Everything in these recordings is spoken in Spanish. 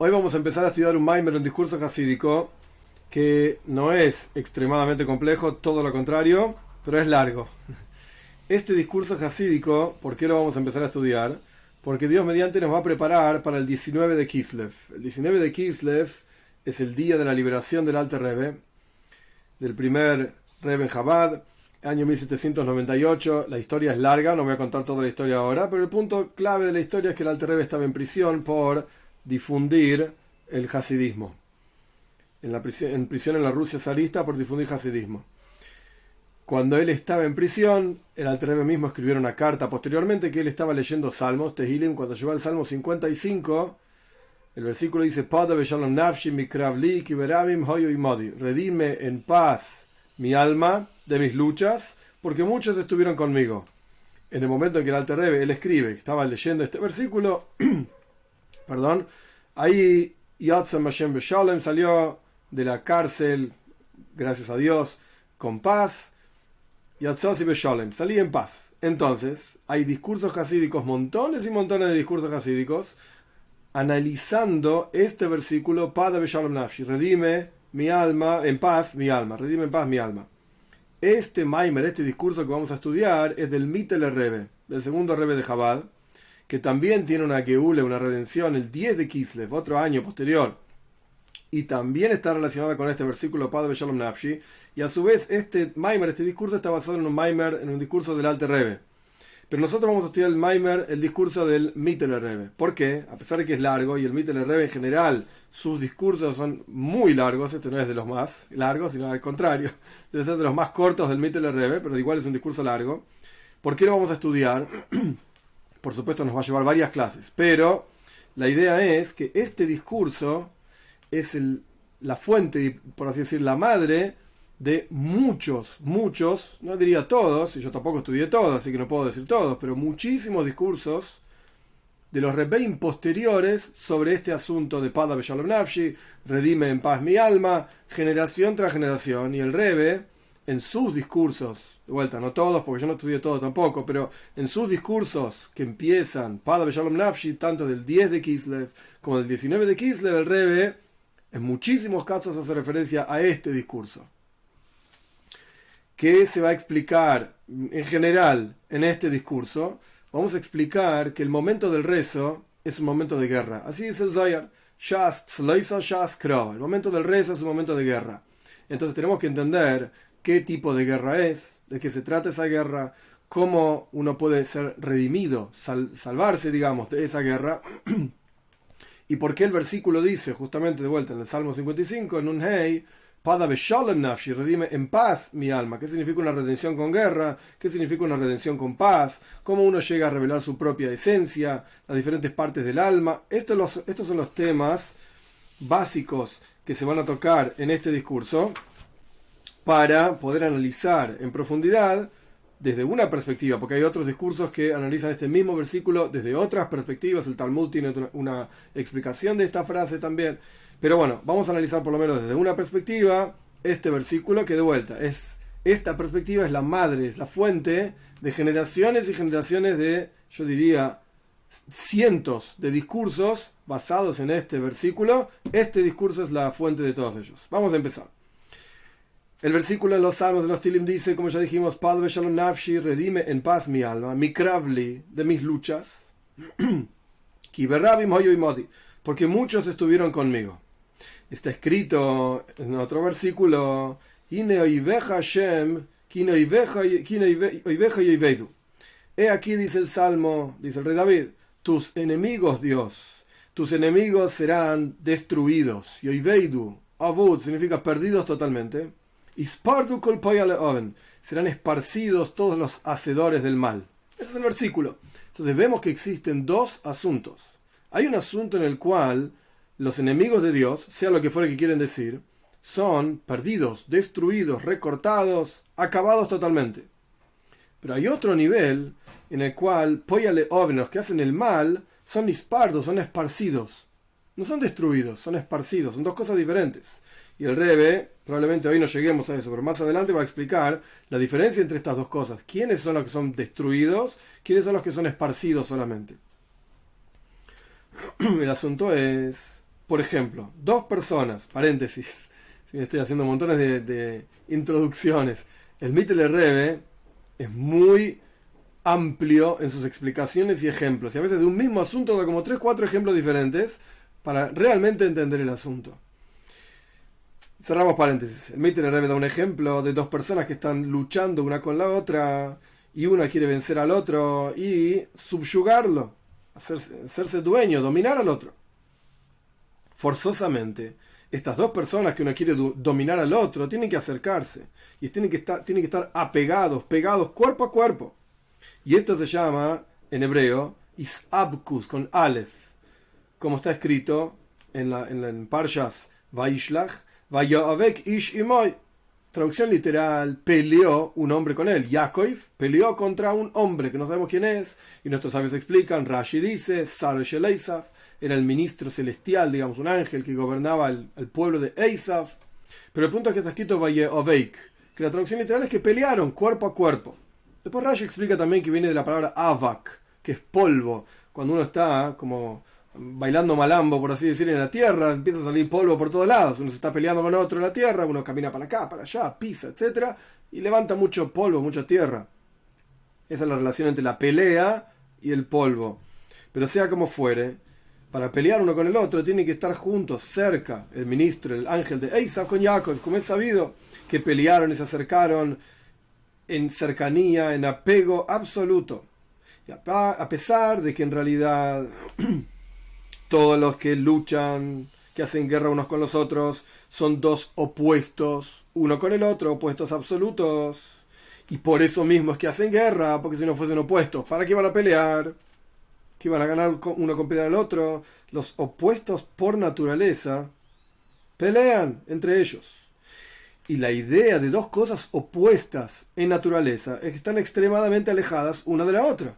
Hoy vamos a empezar a estudiar un Maimer, un discurso hasídico, que no es extremadamente complejo, todo lo contrario, pero es largo. Este discurso hasídico, ¿por qué lo vamos a empezar a estudiar? Porque Dios mediante nos va a preparar para el 19 de Kislev. El 19 de Kislev es el día de la liberación del Alter Rebbe, del primer Rebbe en Chabad, año 1798. La historia es larga, no voy a contar toda la historia ahora, pero el punto clave de la historia es que el Alter Rebbe estaba en prisión por difundir el hasidismo. En prisión en la Rusia zarista por difundir hasidismo. Cuando él estaba en prisión, el Alter Rebbe mismo escribió una carta posteriormente que él estaba leyendo Salmos, Tehilim, cuando llegó al Salmo 55, el versículo dice: redime en paz mi alma de mis luchas, porque muchos estuvieron conmigo. En el momento en que el Alter Rebbe, él escribe, estaba leyendo este versículo, perdón, ahí Yatzam Hashem Beshalem salió de la cárcel, gracias a Dios, con paz. Yatzasi Beshalem, salí en paz. Entonces, hay discursos hasídicos, montones y montones de discursos hasídicos, analizando este versículo: Pada Beshalom Nafshi, redime mi alma, en paz mi alma, redime en paz mi alma. Este Maimer, este discurso que vamos a estudiar, es del Mittler Rebbe, del segundo Rebbe de Chabad, que también tiene una Geule, una redención, el 10 de Kislev, otro año posterior, y también está relacionada con este versículo Pada Beshalom Nafshi, y a su vez este Maimer, este discurso está basado en un Maimer, en un discurso del Alter Rebbe. Pero nosotros vamos a estudiar el Maimer, el discurso del Mittler Rebbe. ¿Por qué? A pesar de que es largo, y el Mittler Rebbe en general, sus discursos son muy largos, este no es de los más largos, sino al contrario, debe ser de los más cortos del Mittler Rebbe, pero igual es un discurso largo. ¿Por qué lo vamos a estudiar? Por supuesto nos va a llevar varias clases, pero la idea es que este discurso es la fuente, por así decir, la madre de muchos, no diría todos, y yo tampoco estudié todos, así que no puedo decir todos, pero muchísimos discursos de los Rebbeim posteriores sobre este asunto de Pada Beshalom Nafshi, redime en paz mi alma, generación tras generación. Y el Rebbe, en sus discursos, de vuelta, no todos, porque yo no estudié todo tampoco, pero en sus discursos que empiezan Pada Beshalom Nafshi, tanto del 10 de Kislev como del 19 de Kislev, el Rebbe en muchísimos casos hace referencia a este discurso. ¿Qué se va a explicar en general en este discurso? Vamos a explicar que el momento del rezo es un momento de guerra. Así dice el Zohar. El momento del rezo es un momento de guerra. Entonces tenemos que entender qué tipo de guerra es, de qué se trata esa guerra, cómo uno puede ser redimido, salvarse, digamos, de esa guerra. Y por qué el versículo dice, justamente de vuelta en el Salmo 55, en un Hey, Pada Beshalom Nafshi, redime en paz mi alma. ¿Qué significa una redención con guerra? ¿Qué significa una redención con paz? ¿Cómo uno llega a revelar su propia esencia? Las diferentes partes del alma. Estos son los temas básicos que se van a tocar en este discurso para poder analizar en profundidad desde una perspectiva, porque hay otros discursos que analizan este mismo versículo desde otras perspectivas. El Talmud tiene una explicación de esta frase también. Pero bueno, vamos a analizar por lo menos desde una perspectiva este versículo, que de vuelta, esta perspectiva es la madre, es la fuente de generaciones y generaciones de, yo diría, cientos de discursos basados en este versículo. Este discurso es la fuente de todos ellos. Vamos a empezar. El versículo en los Salmos de los Tilim dice, como ya dijimos, Pad Beshalom Nafshi, redime en paz mi alma, mi kravli, de mis luchas, Ki berabim hoyo imodi, porque muchos estuvieron conmigo. Está escrito en otro versículo, Hine oiveja Hashem, kine oiveja yoivedu. He aquí, dice el Salmo, dice el rey David, tus enemigos, Dios, tus enemigos serán destruidos. Yoivedu, avud, significa perdidos totalmente. Ispardu kol poyale oven, serán esparcidos todos los hacedores del mal. Ese es el versículo. Entonces vemos que existen dos asuntos. Hay un asunto en el cual los enemigos de Dios, sea lo que fuera que quieren decir, son perdidos, destruidos, recortados, acabados totalmente. Pero hay otro nivel en el cual poyale oven, los que hacen el mal, son ispardos, son esparcidos. No son destruidos, son esparcidos, son dos cosas diferentes. Y el Rebbe, probablemente hoy no lleguemos a eso, pero más adelante va a explicar la diferencia entre estas dos cosas. ¿Quiénes son los que son destruidos? ¿Quiénes son los que son esparcidos solamente? El asunto es, por ejemplo, dos personas, paréntesis, si me estoy haciendo montones de introducciones, el Mittler Rebbe es muy amplio en sus explicaciones y ejemplos, y a veces de un mismo asunto da como 3 4 ejemplos diferentes para realmente entender el asunto. Cerramos paréntesis. El Mittler Rebbe da un ejemplo de dos personas que están luchando una con la otra y una quiere vencer al otro y subyugarlo, hacerse dueño, dominar al otro. Forzosamente, estas dos personas que uno quiere dominar al otro tienen que acercarse y tienen que estar apegados, pegados cuerpo a cuerpo. Y esto se llama, en hebreo, isabkus, con Aleph, como está escrito en Parshas Vaishlach, Vayoavek ish imoy. Traducción literal, peleó un hombre con él. Yaakov peleó contra un hombre que no sabemos quién es, y nuestros sabios explican, Rashi dice, Sar Shel Esav, era el ministro celestial, digamos, un ángel que gobernaba el pueblo de Esav. Pero el punto es que está escrito Vayoavek, que la traducción literal es que pelearon cuerpo a cuerpo. Después Rashi explica también que viene de la palabra avak, que es polvo. Cuando uno está como bailando malambo, por así decir, en la tierra, empieza a salir polvo por todos lados. Uno se está peleando con otro en la tierra, uno camina para acá, para allá, pisa, etcétera, y levanta mucho polvo, mucha tierra. Esa es la relación entre la pelea y el polvo. Pero sea como fuere, para pelear uno con el otro tienen que estar juntos, cerca, el ministro, el ángel de Esav con Jacob, como es sabido, que pelearon y se acercaron en cercanía, en apego absoluto. Y a pesar de que en realidad todos los que luchan, que hacen guerra unos con los otros, son dos opuestos, uno con el otro, opuestos absolutos. Y por eso mismo es que hacen guerra, porque si no fuesen opuestos, ¿para qué iban a pelear? ¿Qué iban a ganar uno con pelear al otro? Los opuestos por naturaleza pelean entre ellos. Y la idea de dos cosas opuestas en naturaleza es que están extremadamente alejadas una de la otra.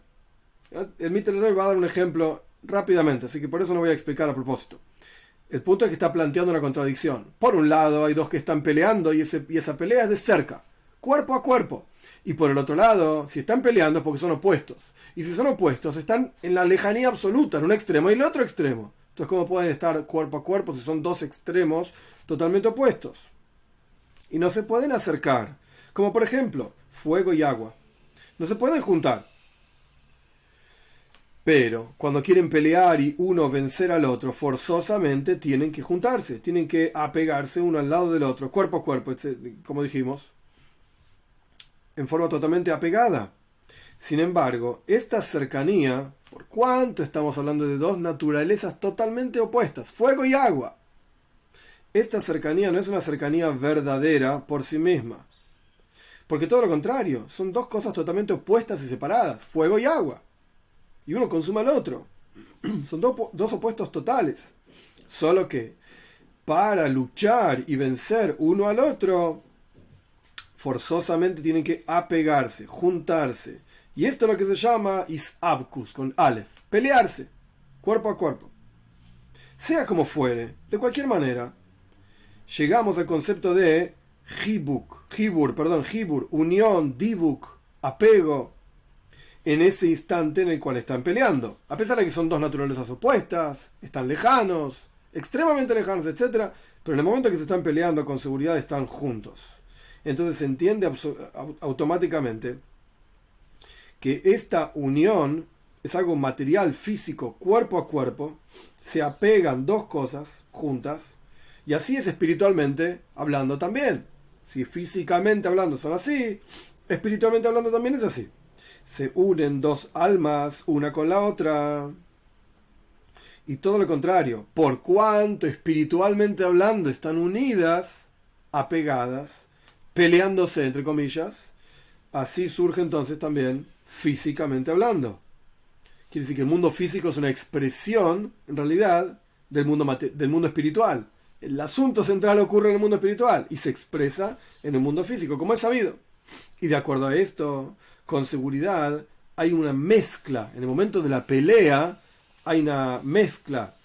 El Mittler Rebbe va a dar un ejemplo rápidamente, así que por eso no voy a explicar a propósito. El punto es que está planteando una contradicción. Por un lado hay dos que están peleando y esa pelea es de cerca, cuerpo a cuerpo. Y por el otro lado, si están peleando es porque son opuestos. Y si son opuestos, están en la lejanía absoluta, en un extremo y en el otro extremo. Entonces, ¿cómo pueden estar cuerpo a cuerpo si son dos extremos totalmente opuestos? Y no se pueden acercar. Como por ejemplo, fuego y agua. No se pueden juntar. Pero cuando quieren pelear y uno vencer al otro, forzosamente tienen que juntarse. Tienen que apegarse uno al lado del otro, cuerpo a cuerpo, como dijimos, en forma totalmente apegada. Sin embargo, esta cercanía, por cuanto estamos hablando de dos naturalezas totalmente opuestas, fuego y agua, esta cercanía no es una cercanía verdadera por sí misma. Porque todo lo contrario, son dos cosas totalmente opuestas y separadas, fuego y agua. Y uno consume al otro. Son dos opuestos totales. Solo que para luchar y vencer uno al otro, forzosamente tienen que apegarse, juntarse. Y esto es lo que se llama isabkus, con Aleph, pelearse, cuerpo a cuerpo. Sea como fuere, de cualquier manera, llegamos al concepto de Hibur, unión, dibuk, apego, en ese instante en el cual están peleando. A pesar de que son dos naturalezas opuestas, están lejanos, extremadamente lejanos, etc. Pero en el momento que se están peleando, con seguridad están juntos. Entonces se entiende automáticamente que esta unión es algo material, físico, cuerpo a cuerpo. Se apegan dos cosas juntas. Y así es espiritualmente hablando también. Si físicamente hablando son así, espiritualmente hablando también es así. Se unen dos almas una con la otra. Y todo lo contrario, por cuanto espiritualmente hablando están unidas, apegadas, peleándose entre comillas, así surge entonces también físicamente hablando. Quiere decir que el mundo físico es una expresión, en realidad, del mundo espiritual. El asunto central ocurre en el mundo espiritual y se expresa en el mundo físico, como es sabido. Y de acuerdo a esto, con seguridad, hay una mezcla. En el momento de la pelea, hay una mezcla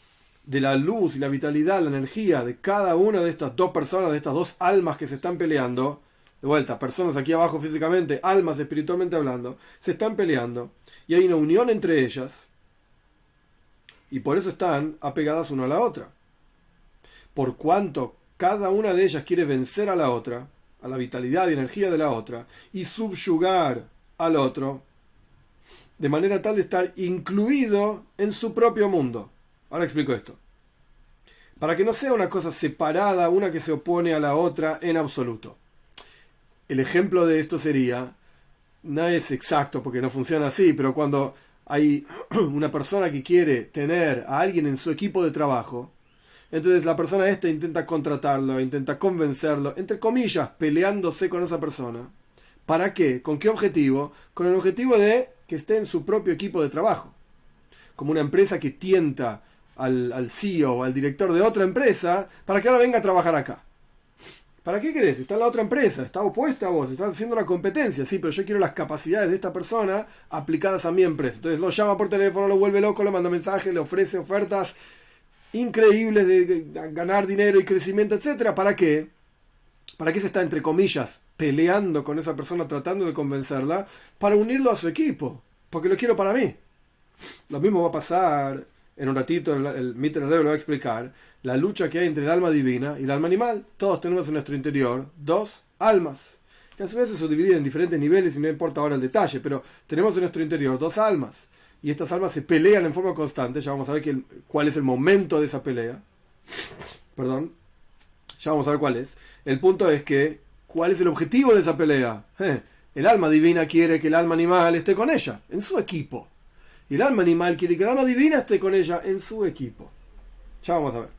de la luz y la vitalidad, la energía de cada una de estas dos personas, de estas dos almas que se están peleando. De vuelta, personas aquí abajo físicamente, almas espiritualmente hablando, se están peleando. Y hay una unión entre ellas. Y por eso están apegadas una a la otra. por cuanto cada una de ellas quiere vencer a la otra, a la vitalidad y energía de la otra, y subyugar al otro, de manera tal de estar incluido en su propio mundo. Ahora explico esto. Para que no sea una cosa separada, una que se opone a la otra en absoluto. El ejemplo de esto sería, no es exacto porque no funciona así, pero cuando hay una persona que quiere tener a alguien en su equipo de trabajo, entonces la persona esta intenta contratarlo, intenta convencerlo, entre comillas, peleándose con esa persona. ¿Para qué? ¿Con qué objetivo? Con el objetivo de que esté en su propio equipo de trabajo. Como una empresa que tienta al CEO o al director de otra empresa para que ahora venga a trabajar acá. ¿Para qué querés? Está en la otra empresa, está opuesta a vos, está haciendo una competencia. Sí, pero yo quiero las capacidades de esta persona aplicadas a mi empresa. Entonces lo llama por teléfono, lo vuelve loco, le manda mensajes, le ofrece ofertas increíbles de ganar dinero y crecimiento, etcétera. ¿Para qué? ¿Para qué se está, entre comillas, peleando con esa persona, tratando de convencerla? Para unirlo a su equipo, porque lo quiero para mí. Lo mismo va a pasar, en un ratito el Mitter Rebbe lo va a explicar, la lucha que hay entre el alma divina y el alma animal. Todos tenemos en nuestro interior dos almas, que a su vez se subdividen en diferentes niveles y no importa ahora el detalle, pero tenemos en nuestro interior dos almas. Y estas almas se pelean en forma constante. Ya vamos a ver cuál es el momento de esa pelea. Perdón. Ya vamos a ver cuál es. El punto es que, ¿cuál es el objetivo de esa pelea? El alma divina quiere que el alma animal esté con ella, en su equipo. Y el alma animal quiere que el alma divina esté con ella, en su equipo. Ya vamos a ver.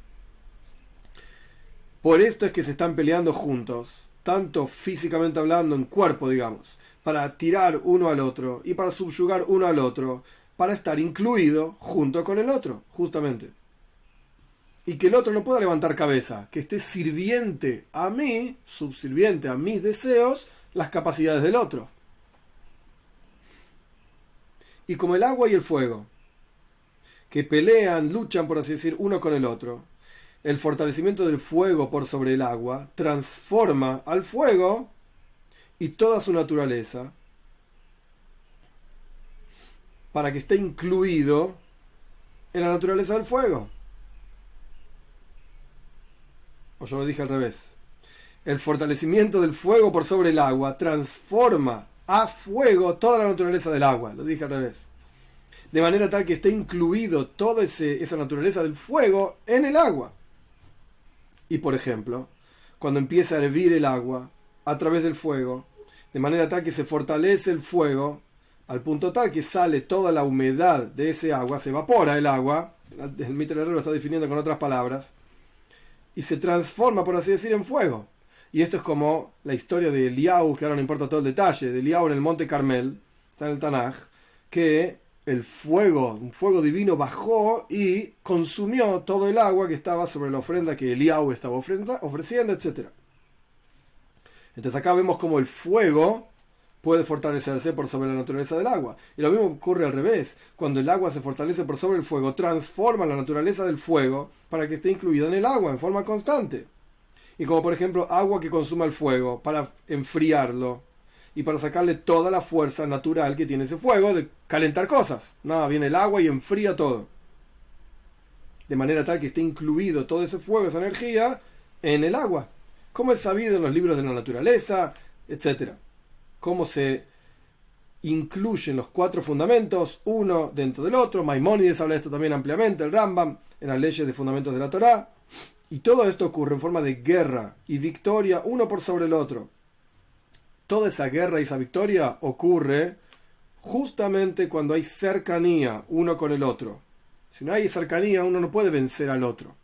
Por esto es que se están peleando juntos, tanto físicamente hablando, en cuerpo, digamos, para tirar uno al otro y para subyugar uno al otro, para estar incluido junto con el otro, justamente. Y que el otro no pueda levantar cabeza, que esté sirviente a mí, subsirviente a mis deseos, las capacidades del otro. Y como el agua y el fuego, que pelean, luchan, por así decir, uno con el otro, el fortalecimiento del fuego por sobre el agua transforma al fuego y toda su naturaleza para que esté incluido en la naturaleza del fuego. O yo lo dije al revés. El fortalecimiento del fuego por sobre el agua transforma a fuego toda la naturaleza del agua. Lo dije al revés. De manera tal que esté incluido toda esa naturaleza del fuego en el agua. Y por ejemplo, cuando empieza a hervir el agua a través del fuego, de manera tal que se fortalece el fuego, al punto tal que sale toda la humedad de ese agua, se evapora el agua, el Mitter Rebbe lo está definiendo con otras palabras, y se transforma, por así decir, en fuego. Y esto es como la historia de Eliyahu, que ahora no importa todo el detalle, de Eliyahu en el monte Carmel, está en el Tanaj, que un fuego divino bajó y consumió todo el agua que estaba sobre la ofrenda que Eliyahu estaba ofreciendo, etc. Entonces acá vemos como el fuego puede fortalecerse por sobre la naturaleza del agua. Y lo mismo ocurre al revés. Cuando el agua se fortalece por sobre el fuego, transforma la naturaleza del fuego para que esté incluida en el agua en forma constante. Y como por ejemplo agua que consuma el fuego para enfriarlo y para sacarle toda la fuerza natural que tiene ese fuego de calentar cosas. Nada, viene el agua y enfría todo. De manera tal que esté incluido todo ese fuego, esa energía, en el agua. Como es sabido en los libros de la naturaleza, etc. Cómo se incluyen los cuatro fundamentos, uno dentro del otro. Maimónides habla de esto también ampliamente, el Rambam, en las leyes de fundamentos de la Torá. Y todo esto ocurre en forma de guerra y victoria uno por sobre el otro. Toda esa guerra y esa victoria ocurre justamente cuando hay cercanía uno con el otro. Si no hay cercanía, uno no puede vencer al otro.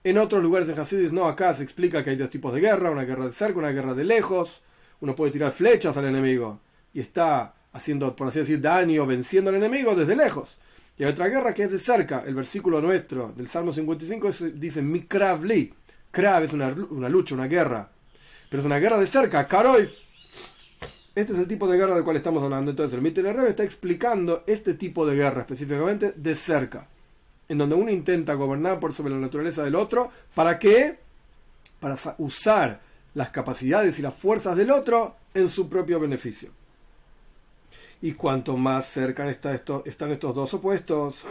En otros lugares en Hasidis, no, acá se explica que hay dos tipos de guerra, una guerra de cerca, una guerra de lejos. Uno puede tirar flechas al enemigo y está haciendo, por así decir, daño, venciendo al enemigo desde lejos. Y hay otra guerra que es de cerca. El versículo nuestro del Salmo 55 dice Mikrav li. Krav es una lucha, una guerra. Pero es una guerra de cerca, Karoi. Este es el tipo de guerra del cual estamos hablando. Entonces el Mitter Rebbe está explicando este tipo de guerra específicamente de cerca, en donde uno intenta gobernar por sobre la naturaleza del otro. ¿Para qué? Para usar las capacidades y las fuerzas del otro en su propio beneficio. Y cuanto más cerca están estos dos opuestos,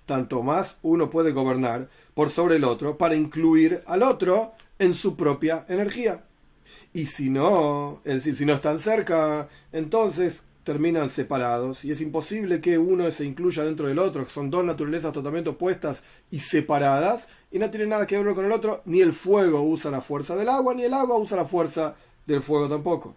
tanto más uno puede gobernar por sobre el otro para incluir al otro en su propia energía. Y si no, es decir, si no están cerca, entonces terminan separados y es imposible que uno se incluya dentro del otro. Son dos naturalezas totalmente opuestas y separadas y no tienen nada que ver uno con el otro. Ni el fuego usa la fuerza del agua, ni el agua usa la fuerza del fuego tampoco.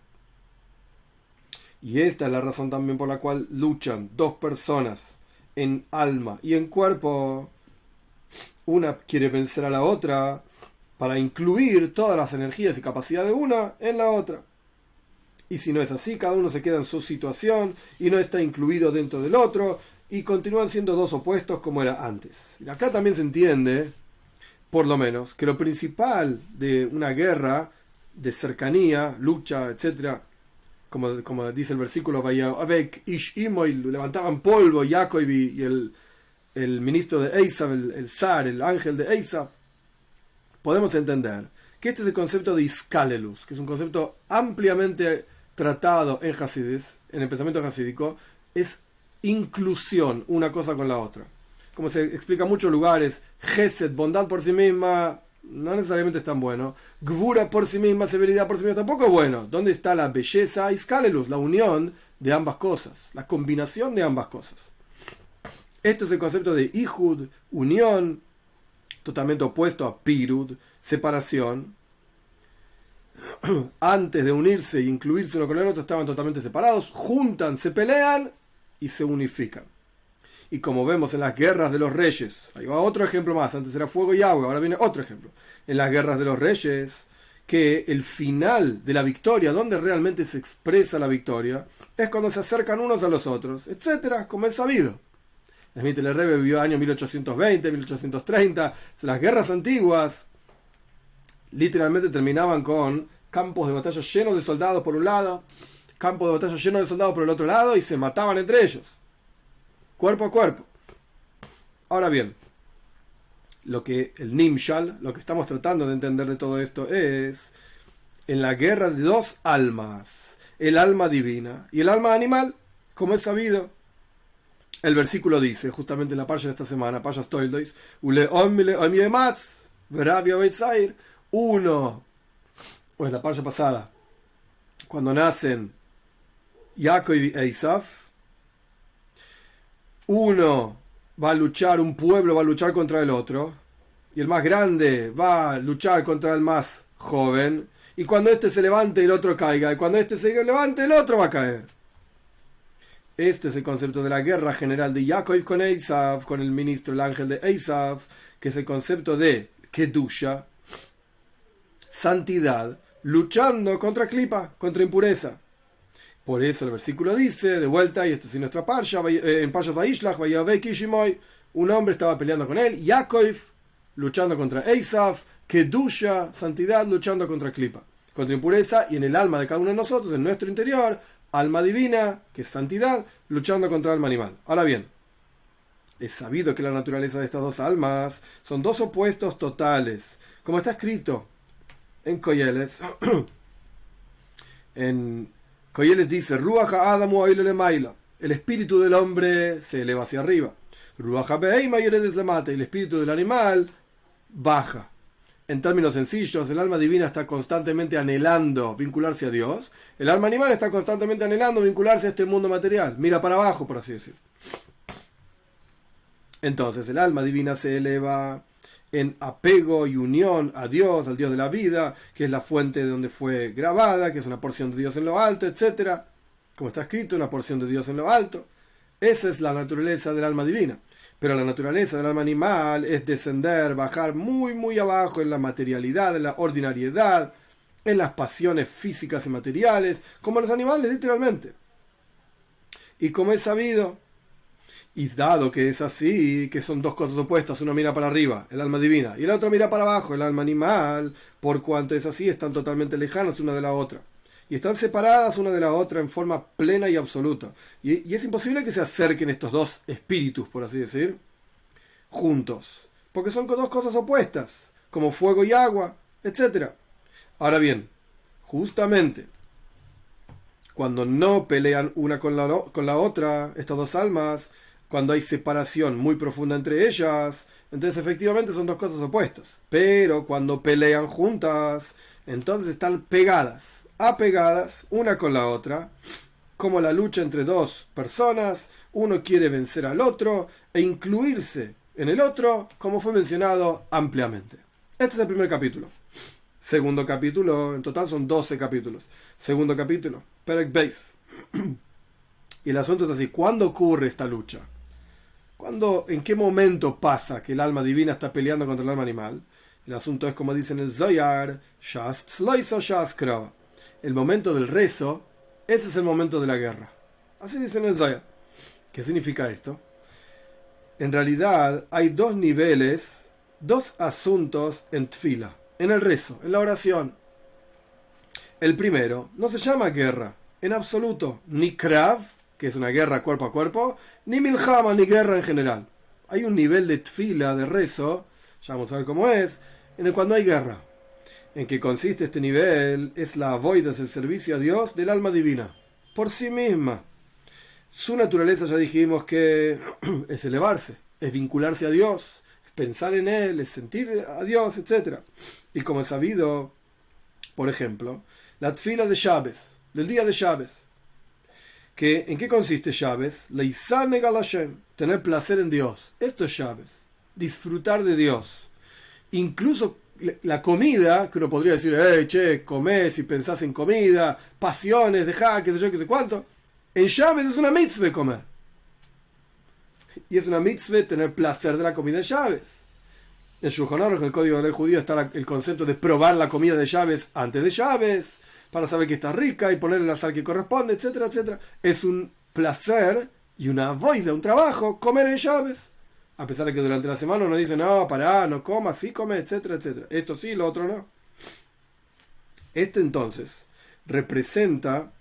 Y esta es la razón también por la cual luchan dos personas en alma y en cuerpo. Una quiere vencer a la otra para incluir todas las energías y capacidades de una en la otra. Y si no es así, cada uno se queda en su situación y no está incluido dentro del otro y continúan siendo dos opuestos como era antes. Y acá también se entiende, por lo menos, que lo principal de una guerra de cercanía, lucha, etcétera, como dice el versículo, Vayavek Ish Imoy, levantaban polvo, Jacob y el ministro de Esav, el zar, el ángel de Esav, podemos entender que este es el concepto de Iskalelus, que es un concepto ampliamente tratado en Hasidis, en el pensamiento hasídico, es inclusión una cosa con la otra. Como se explica en muchos lugares, Gesed, bondad por sí misma, no necesariamente es tan bueno. Gvura por sí misma, severidad por sí misma, tampoco es bueno. ¿Dónde está la belleza? Iskalelus, la unión de ambas cosas, la combinación de ambas cosas. Esto es el concepto de Ihud, unión, totalmente opuesto a Pirud, separación. Antes de unirse e incluirse uno con el otro estaban totalmente separados, juntan, se pelean y se unifican. Y como vemos en las guerras de los reyes, ahí va otro ejemplo más, antes era fuego y agua, ahora viene otro ejemplo. En las guerras de los reyes, que el final de la victoria, donde realmente se expresa la victoria, es cuando se acercan unos a los otros, etcétera, como es sabido. Smith el Rebbe vivió año 1820, 1830, las guerras antiguas literalmente terminaban con campos de batalla llenos de soldados por un lado, campos de batalla llenos de soldados por el otro lado, y se mataban entre ellos, cuerpo a cuerpo. Ahora bien, lo que el Nimshal, lo que estamos tratando de entender de todo esto es, en la guerra de dos almas, el alma divina y el alma animal, como es sabido, el versículo dice, justamente en la parasha de esta semana, Parshas Toldos, uno, o es la parasha pasada, cuando nacen Jacob y Esav, uno va a luchar, un pueblo va a luchar contra el otro, y el más grande va a luchar contra el más joven, y cuando este se levante el otro caiga, y cuando este se levante el otro va a caer. Este es el concepto de la guerra general de Jacob con Esav, con el ministro, el ángel de Esav, que es el concepto de Kedusha, santidad, luchando contra Klipa, contra impureza. Por eso el versículo dice, de vuelta, y esto es en nuestra parsha, en Parshas Vayishlach, Vayavek Ish Imoy, un hombre estaba peleando con él, Jacob luchando contra Esav, Kedusha, santidad, luchando contra Klipa, contra impureza, y en el alma de cada uno de nosotros, en nuestro interior, alma divina, que es santidad, luchando contra alma animal. Ahora bien, es sabido que la naturaleza de estas dos almas son dos opuestos totales, como está escrito en Koyeles. En Koyeles dice, Ruach ha'adamu oile lemaila, el espíritu del hombre se eleva hacia arriba. Ruach ha'beheima yoredes lemata, el espíritu del animal baja. En términos sencillos, el alma divina está constantemente anhelando vincularse a Dios. El alma animal está constantemente anhelando vincularse a este mundo material. Mira para abajo, por así decirlo. Entonces, el alma divina se eleva en apego y unión a Dios, al Dios de la vida, que es la fuente de donde fue grabada, que es una porción de Dios en lo alto, etc. Como está escrito, una porción de Dios en lo alto. Esa es la naturaleza del alma divina. Pero la naturaleza del alma animal es descender, bajar muy, muy abajo en la materialidad, en la ordinariedad, en las pasiones físicas y materiales, como los animales, literalmente. Y como es sabido, y dado que es así, que son dos cosas opuestas, uno mira para arriba, el alma divina, y el otro mira para abajo, el alma animal, por cuanto es así, están totalmente lejanos una de la otra. Y están separadas una de la otra en forma plena y absoluta. Y es imposible que se acerquen estos dos espíritus, por así decir, juntos. Porque son dos cosas opuestas, como fuego y agua, etc. Ahora bien, justamente, cuando no pelean una con la otra, estas dos almas, cuando hay separación muy profunda entre ellas, entonces efectivamente son dos cosas opuestas. Pero cuando pelean juntas, entonces están pegadas, apegadas una con la otra, como la lucha entre dos personas, uno quiere vencer al otro e incluirse en el otro, como fue mencionado ampliamente. Este es el primer capítulo. Segundo capítulo, en total son 12 capítulos. Segundo capítulo, Perek Beis. Y el asunto es así, ¿cuándo ocurre esta lucha? ¿En qué momento pasa que el alma divina está peleando contra el alma animal? El asunto es como dice en el Zohar, Shas Tzloiso Shas Krova. El momento del rezo, ese es el momento de la guerra. Así dice en el Zohar. ¿Qué significa esto? En realidad hay dos niveles, dos asuntos en Tfila, en el rezo, en la oración. El primero no se llama guerra, en absoluto, ni Krav, que es una guerra cuerpo a cuerpo, ni Milhama, ni guerra en general. Hay un nivel de Tfila, de rezo, ya vamos a ver cómo es, en el cual no hay guerra. ¿En qué consiste este nivel? Es la avoida, es el servicio a Dios del alma divina, por sí misma. Su naturaleza ya dijimos que es elevarse, es vincularse a Dios, es pensar en Él, es sentir a Dios, etc. Y como es sabido, por ejemplo, la tfila de Shabbos, del día de Shabbos, ¿en qué consiste Shabbos? Leisane Galashem, tener placer en Dios. Esto es Shabbos, disfrutar de Dios. Incluso la comida, que uno podría decir, che, comés y pensás en comida, pasiones, dejá, qué sé yo, qué sé cuánto. En Shabbos es una mitzvah comer. Y es una mitzvah tener placer de la comida de Shabbos. En Shulchan Aruch, en el código de ley judío, está el concepto de probar la comida de Shabbos antes de Shabbos, para saber que está rica y ponerle la sal que corresponde, etcétera, etcétera. Es un placer y una avoida, un trabajo, comer en Shabbos. A pesar de que durante la semana uno dice, no, pará, no comas, sí come, etcétera, etcétera. Esto sí, lo otro no. Este entonces representa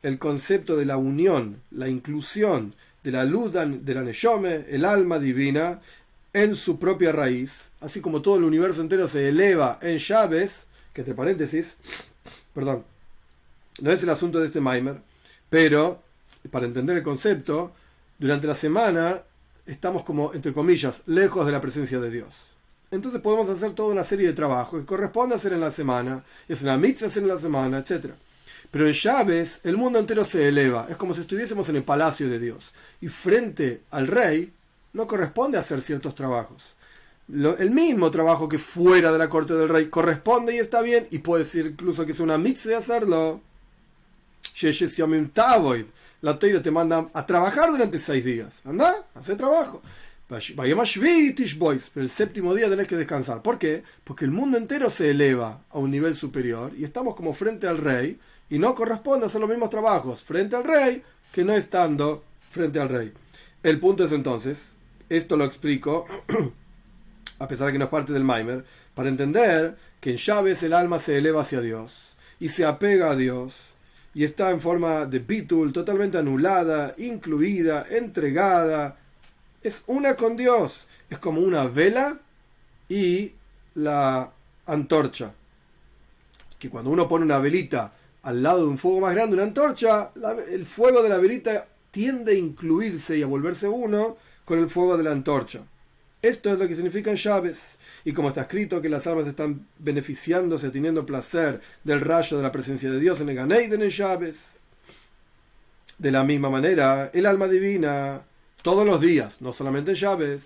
el concepto de la unión, la inclusión de la luz de la Neshome, el alma divina, en su propia raíz, así como todo el universo entero se eleva en Shabbos, que entre paréntesis, perdón, no es el asunto de este Maimer, pero para entender el concepto, durante la semana estamos como, entre comillas, lejos de la presencia de Dios. Entonces podemos hacer toda una serie de trabajos que corresponde hacer en la semana, es una mitzvah hacer en la semana, etc. Pero en Shabbos el mundo entero se eleva, es como si estuviésemos en el palacio de Dios. Y frente al rey no corresponde hacer ciertos trabajos. El mismo trabajo que fuera de la corte del rey corresponde y está bien, y puede ser incluso que sea una mitzvah hacerlo. La Torah te manda a trabajar durante 6 días. Anda, hace trabajo. Pero el séptimo día tenés que descansar. ¿Por qué? Porque el mundo entero se eleva a un nivel superior y estamos como frente al rey y no corresponde hacer los mismos trabajos frente al rey que no estando frente al rey. El punto es entonces, esto lo explico, a pesar de que no es parte del Maimer, para entender que en Shabbos el alma se eleva hacia Dios y se apega a Dios y está en forma de bitul, totalmente anulada, incluida, entregada. Es una con Dios. Es como una vela y la antorcha. Que cuando uno pone una velita al lado de un fuego más grande, una antorcha, el fuego de la velita tiende a incluirse y a volverse uno con el fuego de la antorcha. Esto es lo que significa en Shabbos. Y como está escrito que las almas están beneficiándose, teniendo placer del rayo de la presencia de Dios en el Gan Eden en Shabbos. De la misma manera, el alma divina, todos los días, no solamente en Shabbos,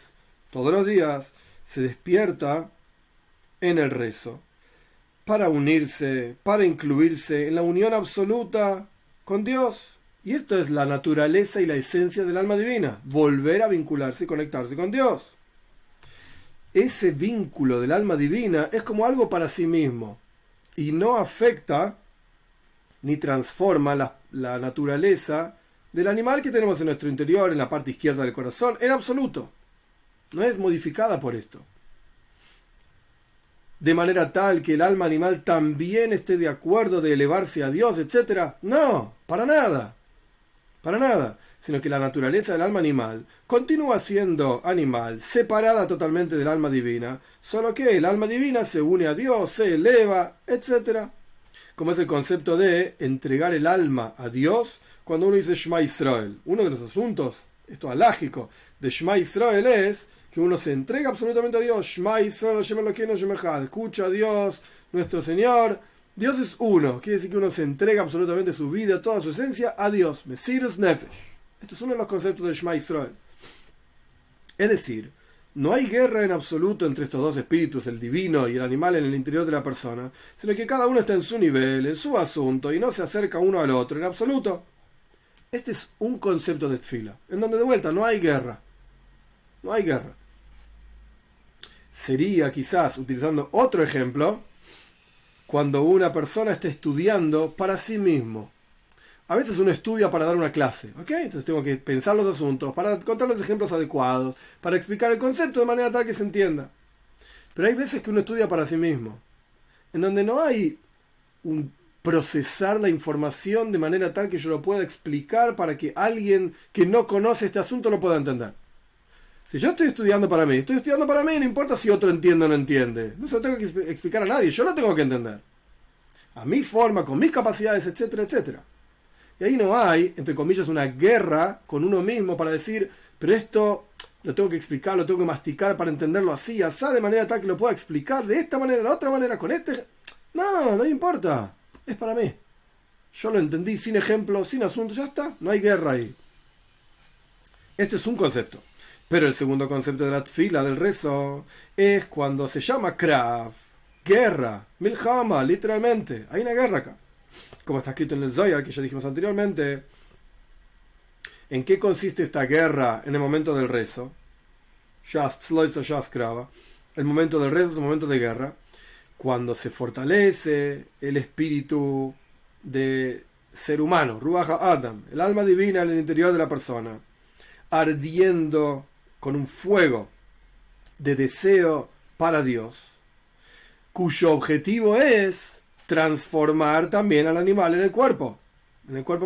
todos los días, se despierta en el rezo para unirse, para incluirse en la unión absoluta con Dios. Y esto es la naturaleza y la esencia del alma divina, volver a vincularse y conectarse con Dios. Ese vínculo del alma divina es como algo para sí mismo y no afecta ni transforma la naturaleza del animal que tenemos en nuestro interior, en la parte izquierda del corazón, en absoluto. No es modificada por esto. De manera tal que el alma animal también esté de acuerdo de elevarse a Dios, etc. No, para nada. Para nada. Sino que la naturaleza del alma animal continúa siendo animal, separada totalmente del alma divina, solo que el alma divina se une a Dios, se eleva, etc. Como es el concepto de entregar el alma a Dios cuando uno dice Shema Israel. Uno de los asuntos esto alágico, de Shema Israel es que uno se entrega absolutamente a Dios. Shema Israel, Hashem Elokeinu, Hashem Echad. Escucha a Dios, nuestro Señor. Dios es uno. Quiere decir que uno se entrega absolutamente su vida, toda su esencia a Dios. Mesirus Nefesh. Esto es uno de los conceptos de Shema Israel. Es decir, no hay guerra en absoluto entre estos dos espíritus, el divino y el animal en el interior de la persona, sino que cada uno está en su nivel, en su asunto, y no se acerca uno al otro en absoluto. Este es un concepto de tefila, en donde de vuelta no hay guerra. No hay guerra. Sería quizás, utilizando otro ejemplo, cuando una persona está estudiando para sí mismo. A veces uno estudia para dar una clase, ¿ok? Entonces tengo que pensar los asuntos, para contar los ejemplos adecuados, para explicar el concepto de manera tal que se entienda. Pero hay veces que uno estudia para sí mismo, en donde no hay un procesar la información de manera tal que yo lo pueda explicar para que alguien que no conoce este asunto lo pueda entender. Si yo estoy estudiando para mí, no importa si otro entiende o no entiende. No se lo tengo que explicar a nadie, yo lo tengo que entender. A mi forma, con mis capacidades, etcétera, etcétera. Y ahí no hay, entre comillas, una guerra con uno mismo para decir, pero esto lo tengo que explicar, lo tengo que masticar para entenderlo así, así, de manera tal que lo pueda explicar de esta manera, de la otra manera, con este... No importa, es para mí. Yo lo entendí sin ejemplo, sin asunto, ya está, no hay guerra ahí. Este es un concepto. Pero el segundo concepto de la tefila, del rezo, es cuando se llama krav, guerra, milhama, literalmente, hay una guerra acá. Como está escrito en el Zohar, que ya dijimos anteriormente. ¿En qué consiste esta guerra en el momento del rezo? El momento del rezo es un momento de guerra. Cuando se fortalece el espíritu de ser humano, Ruach Adam, el alma divina en el interior de la persona, ardiendo con un fuego de deseo para Dios, cuyo objetivo es transformar también al animal en el cuerpo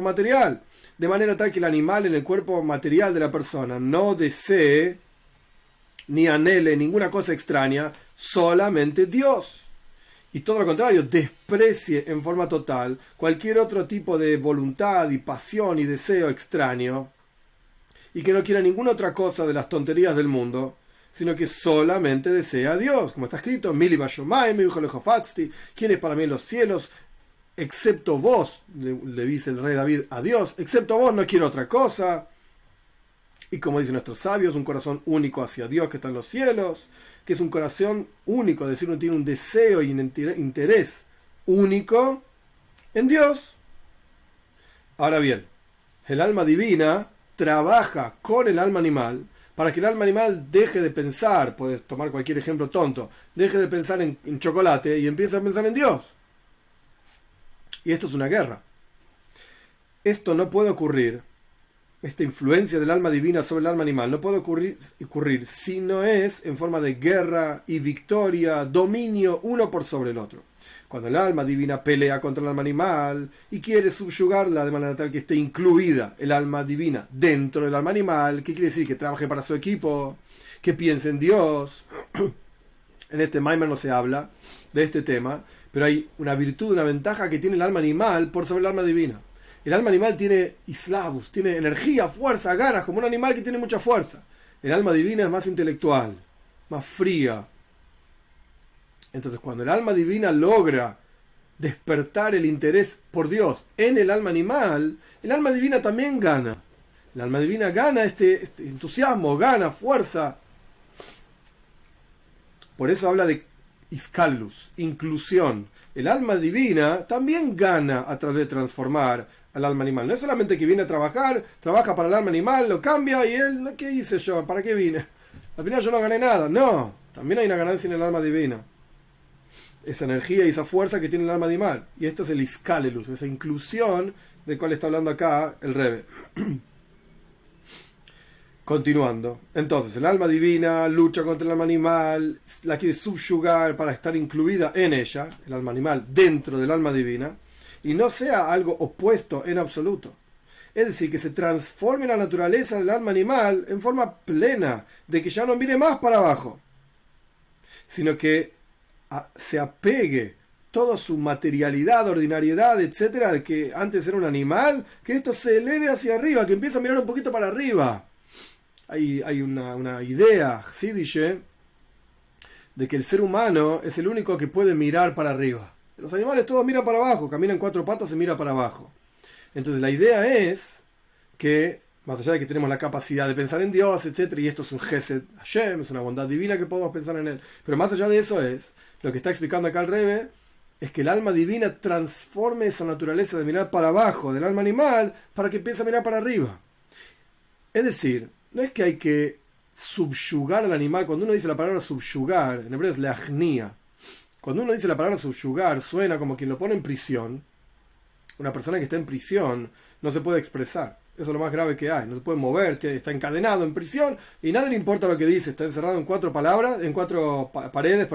material, de manera tal que el animal en el cuerpo material de la persona no desee ni anhele ninguna cosa extraña, solamente Dios, y todo lo contrario, desprecie en forma total cualquier otro tipo de voluntad y pasión y deseo extraño, y que no quiera ninguna otra cosa de las tonterías del mundo, sino que solamente desea a Dios, como está escrito, ¿quién es para mí en los cielos? Excepto vos, le dice el rey David a Dios, excepto vos no quiero otra cosa. Y como dicen nuestros sabios, un corazón único hacia Dios que está en los cielos, que es un corazón único, es decir, uno tiene un deseo y un interés único en Dios. Ahora bien, el alma divina trabaja con el alma animal para que el alma animal deje de pensar, puedes tomar cualquier ejemplo tonto, deje de pensar en chocolate y empiece a pensar en Dios. Y esto es una guerra. Esto no puede ocurrir, esta influencia del alma divina sobre el alma animal no puede ocurrir si no es en forma de guerra y victoria, dominio uno por sobre el otro. Cuando el alma divina pelea contra el alma animal y quiere subyugarla de manera tal que esté incluida el alma divina dentro del alma animal, ¿qué quiere decir? Que trabaje para su equipo, que piense en Dios. En este Maimer no se habla de este tema, pero hay una virtud, una ventaja que tiene el alma animal por sobre el alma divina. El alma animal tiene islavus, tiene energía, fuerza, ganas, como un animal que tiene mucha fuerza. El alma divina es más intelectual, más fría. Entonces, cuando el alma divina logra despertar el interés por Dios en el alma animal, el alma divina también gana. El alma divina gana este entusiasmo, gana fuerza. Por eso habla de iskalus, inclusión. El alma divina también gana a través de transformar al alma animal. No es solamente que viene a trabajar, trabaja para el alma animal, lo cambia y él, ¿qué hice yo? ¿Para qué vine? Al final yo no gané nada. No, también hay una ganancia en el alma divina. Esa energía y esa fuerza que tiene el alma animal. Y esto es el iskalelus, esa inclusión del cual está hablando acá el Rebbe. Continuando. Entonces, el alma divina lucha contra el alma animal, la quiere subyugar para estar incluida en ella, el alma animal, dentro del alma divina, y no sea algo opuesto en absoluto. Es decir, que se transforme la naturaleza del alma animal en forma plena, de que ya no mire más para abajo, sino que se apegue toda su materialidad, ordinariedad, etcétera, de que antes era un animal, que esto se eleve hacia arriba, que empiece a mirar un poquito para arriba. hay una idea, ¿sí? Dice, de que el ser humano es el único que puede mirar para arriba. Los animales todos miran para abajo, caminan en cuatro patas y miran para abajo. Entonces la idea es que, más allá de que tenemos la capacidad de pensar en Dios, etc., y esto es un Gesed Hashem, es una bondad divina que podemos pensar en Él, pero más allá de eso es, lo que está explicando acá el Rebbe, es que el alma divina transforme esa naturaleza de mirar para abajo del alma animal para que empiece a mirar para arriba. Es decir, no es que hay que subyugar al animal. Cuando uno dice la palabra subyugar, en hebreo es leachnía. Cuando uno dice la palabra subyugar, suena como quien lo pone en prisión. Una persona que está en prisión no se puede expresar. Eso es lo más grave que hay. No se puede mover, está encadenado en prisión y nadie le importa lo que dice. Está encerrado en cuatro paredes,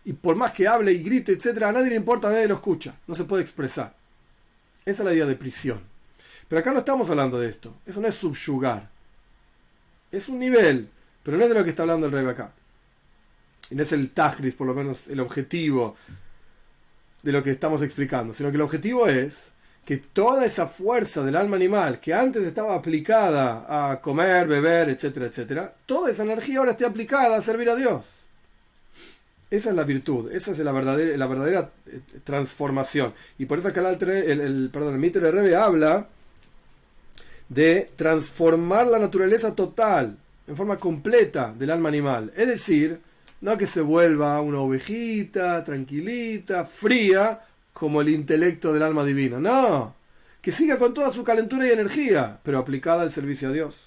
y por más que hable y grite, etcétera, a nadie le importa, a nadie lo escucha. No se puede expresar. Esa es la idea de prisión. Pero acá no estamos hablando de esto. Eso no es subyugar. Es un nivel, pero no es de lo que está hablando el Rebbe acá. Y no es el tajris, por lo menos el objetivo de lo que estamos explicando, sino que el objetivo es que toda esa fuerza del alma animal que antes estaba aplicada a comer, beber, etcétera, etcétera, toda esa energía ahora esté aplicada a servir a Dios. Esa es la virtud, esa es la verdadera transformación. Y por eso acá el Mitre Rebbe habla de transformar la naturaleza total, en forma completa del alma animal. Es decir, no que se vuelva una ovejita, tranquilita, fría, como el intelecto del alma divina. No, que siga con toda su calentura y energía, pero aplicada al servicio a Dios.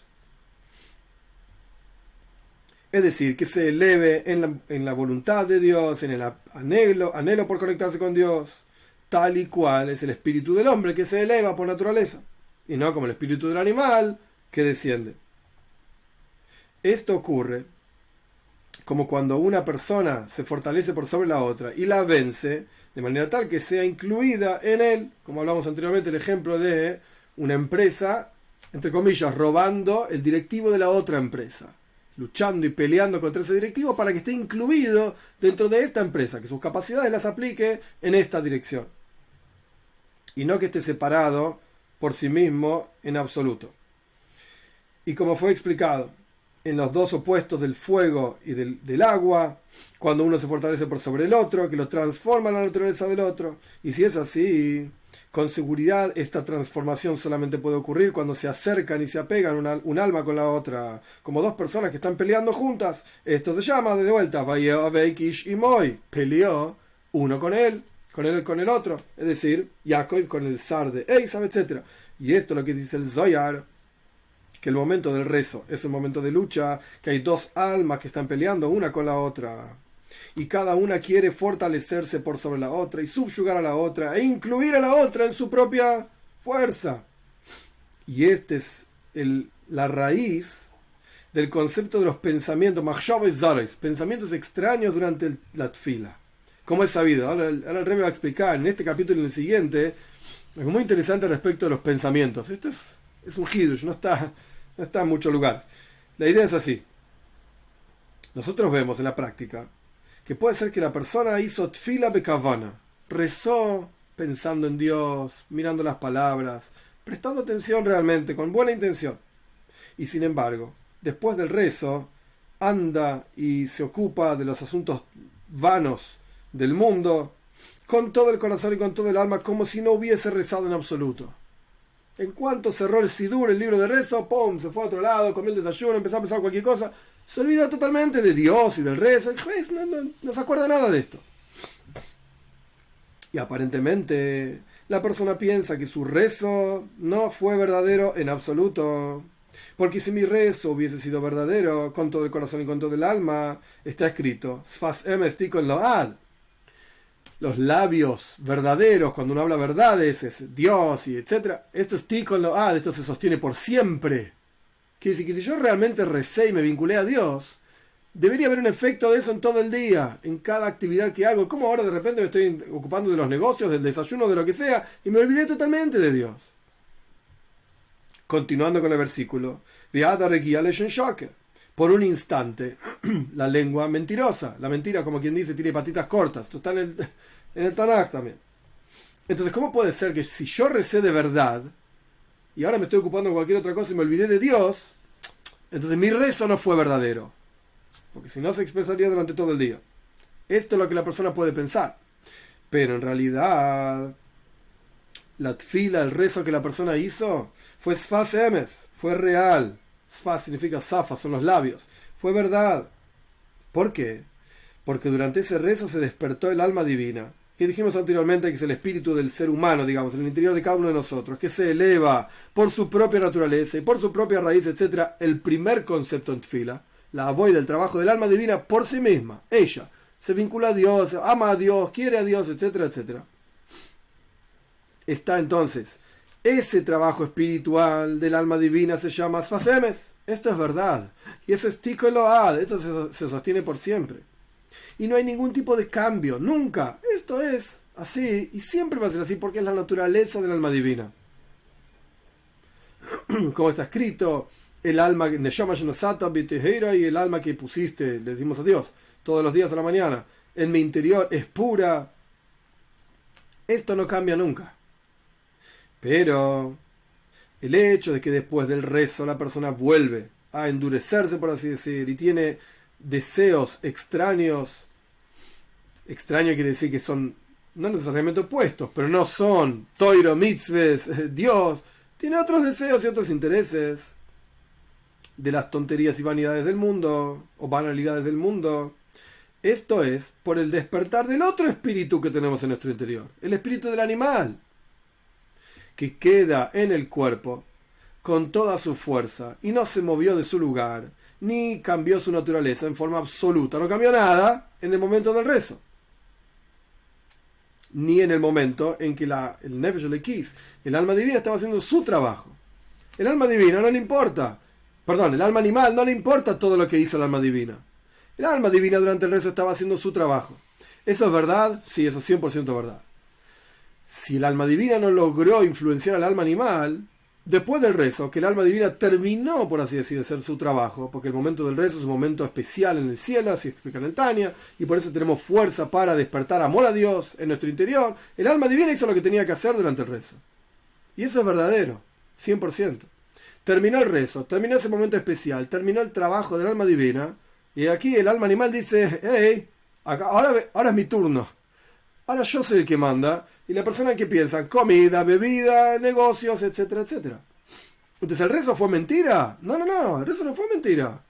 Es decir, que se eleve en la voluntad de Dios, en el anhelo por conectarse con Dios, tal y cual es el espíritu del hombre que se eleva por naturaleza, y no como el espíritu del animal que desciende. Esto ocurre como cuando una persona se fortalece por sobre la otra y la vence, de manera tal que sea incluida en él, como hablamos anteriormente, el ejemplo de una empresa, entre comillas, robando el directivo de la otra empresa, luchando y peleando contra ese directivo para que esté incluido dentro de esta empresa, que sus capacidades las aplique en esta dirección, y no que esté separado por sí mismo en absoluto. Y como fue explicado en los dos opuestos del fuego y del agua, cuando uno se fortalece por sobre el otro, que lo transforma en la naturaleza del otro. Y si es así, con seguridad esta transformación solamente puede ocurrir cuando se acercan y se apegan un alma con la otra, como dos personas que están peleando juntas. Esto se llama, de vuelta, y Moy, peleó uno con él con el otro, es decir, Jacob con el zar de Esav, etc. Y esto es lo que dice el Zohar, que el momento del rezo es un momento de lucha, que hay dos almas que están peleando una con la otra, y cada una quiere fortalecerse por sobre la otra y subyugar a la otra e incluir a la otra en su propia fuerza. Y este es la raíz del concepto de los pensamientos, pensamientos extraños durante la tfila. Como es sabido, ahora el Rebbe va a explicar en este capítulo y en el siguiente algo muy interesante respecto de los pensamientos. Esto es un hidush, no está en muchos lugares. La idea es así. Nosotros vemos en la práctica que puede ser que la persona hizo tfila bekavana, rezó pensando en Dios, mirando las palabras, prestando atención realmente, con buena intención. Y sin embargo, después del rezo, anda y se ocupa de los asuntos vanos del mundo, con todo el corazón y con todo el alma, como si no hubiese rezado en absoluto. En cuanto cerró el Sidur, el libro de rezo, ¡pum!, se fue a otro lado, comió el desayuno, empezó a pensar cualquier cosa, se olvidó totalmente de Dios y del rezo, no se acuerda nada de esto. Y aparentemente la persona piensa que su rezo no fue verdadero en absoluto, porque si mi rezo hubiese sido verdadero con todo el corazón y con todo el alma, está escrito, Sfas em estikon load. Los labios verdaderos, cuando uno habla verdades, es Dios y etc. Esto es tikon load, esto se sostiene por siempre. Quiere decir que si yo realmente recé y me vinculé a Dios, debería haber un efecto de eso en todo el día, en cada actividad que hago. ¿Cómo ahora de repente me estoy ocupando de los negocios, del desayuno, de lo que sea, y me olvidé totalmente de Dios? Continuando con el versículo, por un instante, la lengua mentirosa, la mentira, como quien dice, tiene patitas cortas. Esto está en el Tanaj también. Entonces, ¿cómo puede ser que si yo recé de verdad y ahora me estoy ocupando de cualquier otra cosa y me olvidé de Dios, Entonces mi rezo no fue verdadero, porque si no se expresaría durante todo el día. Esto es lo que la persona puede pensar. Pero en realidad, la tfila, el rezo que la persona hizo, fue sfas emes, fue real. Sfas significa safa, son los labios. Fue verdad. ¿Por qué? Porque durante ese rezo se despertó el alma divina, que dijimos anteriormente que es el espíritu del ser humano, digamos, en el interior de cada uno de nosotros, que se eleva por su propia naturaleza y por su propia raíz, etc. El primer concepto en tfila, la avoid del trabajo del alma divina por sí misma, ella, se vincula a Dios, ama a Dios, quiere a Dios, etcétera, etcétera. Está entonces, ese trabajo espiritual del alma divina se llama Sfasemes. Esto es verdad. Y eso es Tikkun Load, esto se sostiene por siempre. Y no hay ningún tipo de cambio, nunca. Esto es así y siempre va a ser así porque es la naturaleza del alma divina. Como está escrito, el alma Neshama Shenosata B'Teheira, y el alma que pusiste, le decimos a Dios, todos los días a la mañana, en mi interior es pura. Esto no cambia nunca. Pero el hecho de que después del rezo la persona vuelve a endurecerse, por así decir, y tiene deseos extraños, extraño quiere decir que son no necesariamente opuestos, pero no son Toiro, Mitzves, Dios, tiene otros deseos y otros intereses de las tonterías y vanidades del mundo, o banalidades del mundo. Esto es por el despertar del otro espíritu que tenemos en nuestro interior, el espíritu del animal, que queda en el cuerpo con toda su fuerza y no se movió de su lugar, ni cambió su naturaleza en forma absoluta, no cambió nada en el momento del rezo, ni en el momento en que el Nefesh Elekis, el alma divina, estaba haciendo su trabajo. El alma divina no le importa, el alma animal no le importa todo lo que hizo el alma divina. El alma divina durante el rezo estaba haciendo su trabajo. ¿Eso es verdad? Sí, eso es 100% verdad. Si el alma divina no logró influenciar al alma animal, después del rezo, que el alma divina terminó, por así decir, de hacer su trabajo, porque el momento del rezo es un momento especial en el cielo, así explica en el Tania, y por eso tenemos fuerza para despertar amor a Dios en nuestro interior. El alma divina hizo lo que tenía que hacer durante el rezo. Y eso es verdadero, 100%. Terminó el rezo, terminó ese momento especial, terminó el trabajo del alma divina, y aquí el alma animal dice, hey, ahora es mi turno. Ahora yo soy el que manda, y la persona que piensa, comida, bebida, negocios, etcétera, etcétera. Entonces, ¿el rezo fue mentira? No, el rezo no fue mentira.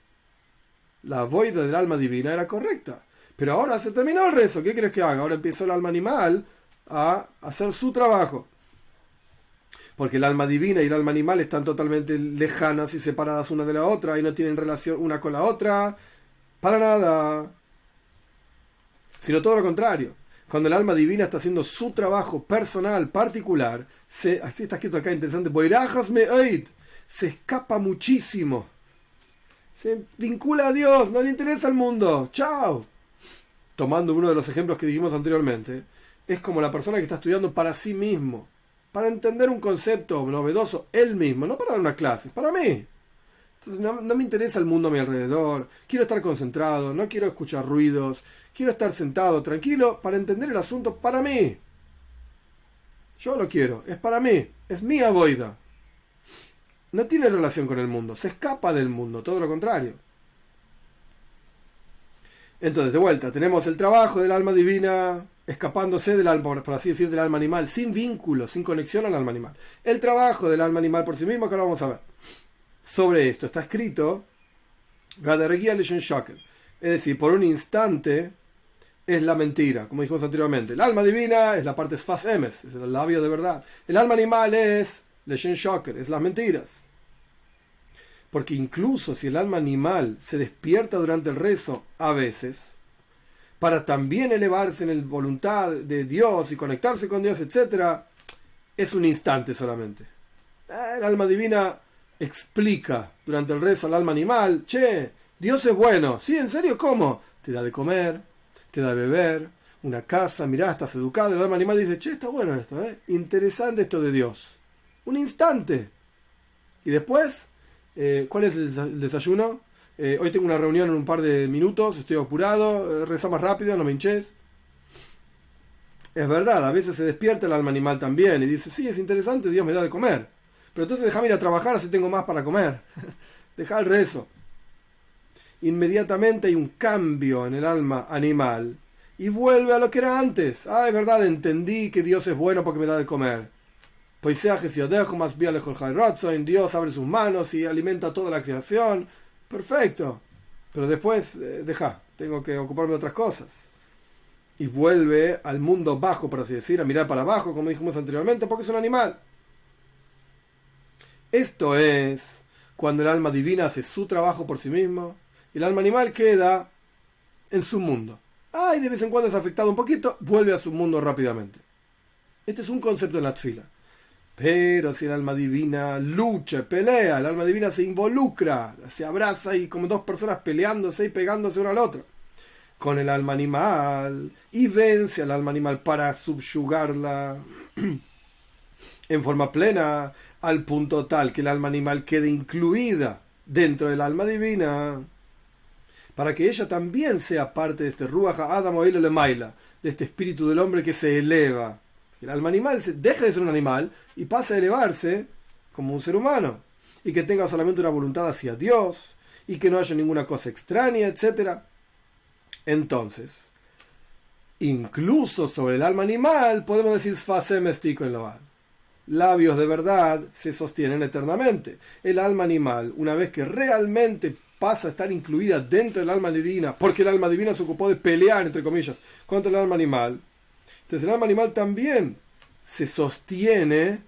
La voida del alma divina era correcta. Pero ahora se terminó el rezo, ¿qué crees que haga? Ahora empezó el alma animal a hacer su trabajo. Porque el alma divina y el alma animal están totalmente lejanas y separadas una de la otra, y no tienen relación una con la otra, para nada. Sino todo lo contrario. Cuando el alma divina está haciendo su trabajo personal, particular, así está escrito acá, interesante, se escapa muchísimo. Se vincula a Dios, no le interesa el mundo. ¡Chao! Tomando uno de los ejemplos que dijimos anteriormente, es como la persona que está estudiando para sí mismo, para entender un concepto novedoso él mismo, no para dar una clase, para mí. Entonces no me interesa el mundo a mi alrededor, quiero estar concentrado, no quiero escuchar ruidos, quiero estar sentado tranquilo para entender el asunto para mí. Yo lo quiero, es para mí, es mi avoida. No tiene relación con el mundo, se escapa del mundo, todo lo contrario. Entonces, de vuelta, tenemos el trabajo del alma divina escapándose del alma, por así decir, del alma animal, sin vínculo, sin conexión al alma animal. El trabajo del alma animal por sí mismo, que ahora vamos a ver. Sobre esto está escrito, es decir, por un instante es la mentira, como dijimos anteriormente. El alma divina es la parte sfas emes, es el labio de verdad. El alma animal es leshen shoker, es las mentiras. Porque incluso si el alma animal se despierta durante el rezo a veces, para también elevarse en la voluntad de Dios y conectarse con Dios, etc., es un instante solamente. El alma divina explica durante el rezo al alma animal, che, Dios es bueno. Sí, ¿en serio? ¿Cómo? Te da de comer, te da de beber, una casa, mirá, estás educado. El alma animal dice, che, está bueno esto, interesante esto de Dios. Un instante. Y después, ¿cuál es el desayuno? Hoy tengo una reunión en un par de minutos, estoy apurado, reza más rápido, no me hinches. Es verdad, a veces se despierta el alma animal también y dice, sí, es interesante, Dios me da de comer. Pero entonces déjame ir a trabajar, así tengo más para comer. deja el rezo. Inmediatamente hay un cambio en el alma animal y vuelve a lo que era antes. Ah, es verdad, entendí que Dios es bueno porque me da de comer. Pues Dios abre sus manos y alimenta toda la creación. Perfecto. Pero después, tengo que ocuparme de otras cosas. Y vuelve al mundo bajo, por así decir, a mirar para abajo, como dijimos anteriormente, porque es un animal. Esto es cuando el alma divina hace su trabajo por sí mismo y el alma animal queda en su mundo. Y de vez en cuando es afectado un poquito, vuelve a su mundo rápidamente. Este es un concepto en la tefila. Pero si el alma divina lucha, pelea, el alma divina se involucra, se abraza y como dos personas peleándose y pegándose una al otra con el alma animal y vence al alma animal para subyugarla en forma plena al punto tal que el alma animal quede incluida dentro del alma divina para que ella también sea parte de este Ruach Adam Oilo Lemaila, de este espíritu del hombre que se eleva. El alma animal deja de ser un animal y pasa a elevarse como un ser humano y que tenga solamente una voluntad hacia Dios y que no haya ninguna cosa extraña, etc. Entonces, incluso sobre el alma animal podemos decir Sfasem Estico en Load. Labios de verdad se sostienen eternamente. El alma animal, una vez que realmente pasa a estar incluida dentro del alma divina, porque el alma divina se ocupó de pelear, entre comillas, contra el alma animal, entonces el alma animal también se sostiene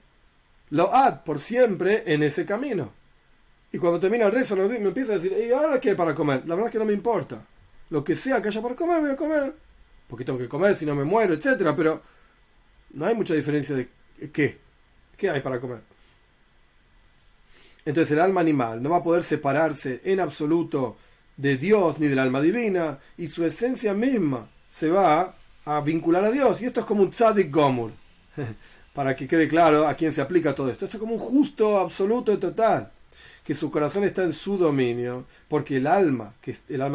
Load por siempre en ese camino. Y cuando termina el rezo me empieza a decir, ¿y ahora qué hay para comer? La verdad es que no me importa. Lo que sea que haya para comer, voy a comer. Porque tengo que comer, si no me muero, etcétera. Pero no hay mucha diferencia de qué hay para comer. Entonces el alma animal no va a poder separarse en absoluto de Dios ni del alma divina, y su esencia misma se va a vincular a Dios. Y esto es como un tzadik gomur. Para que quede claro a quién se aplica todo esto. Esto es como un justo, absoluto y total. Que su corazón está en su dominio, porque el alma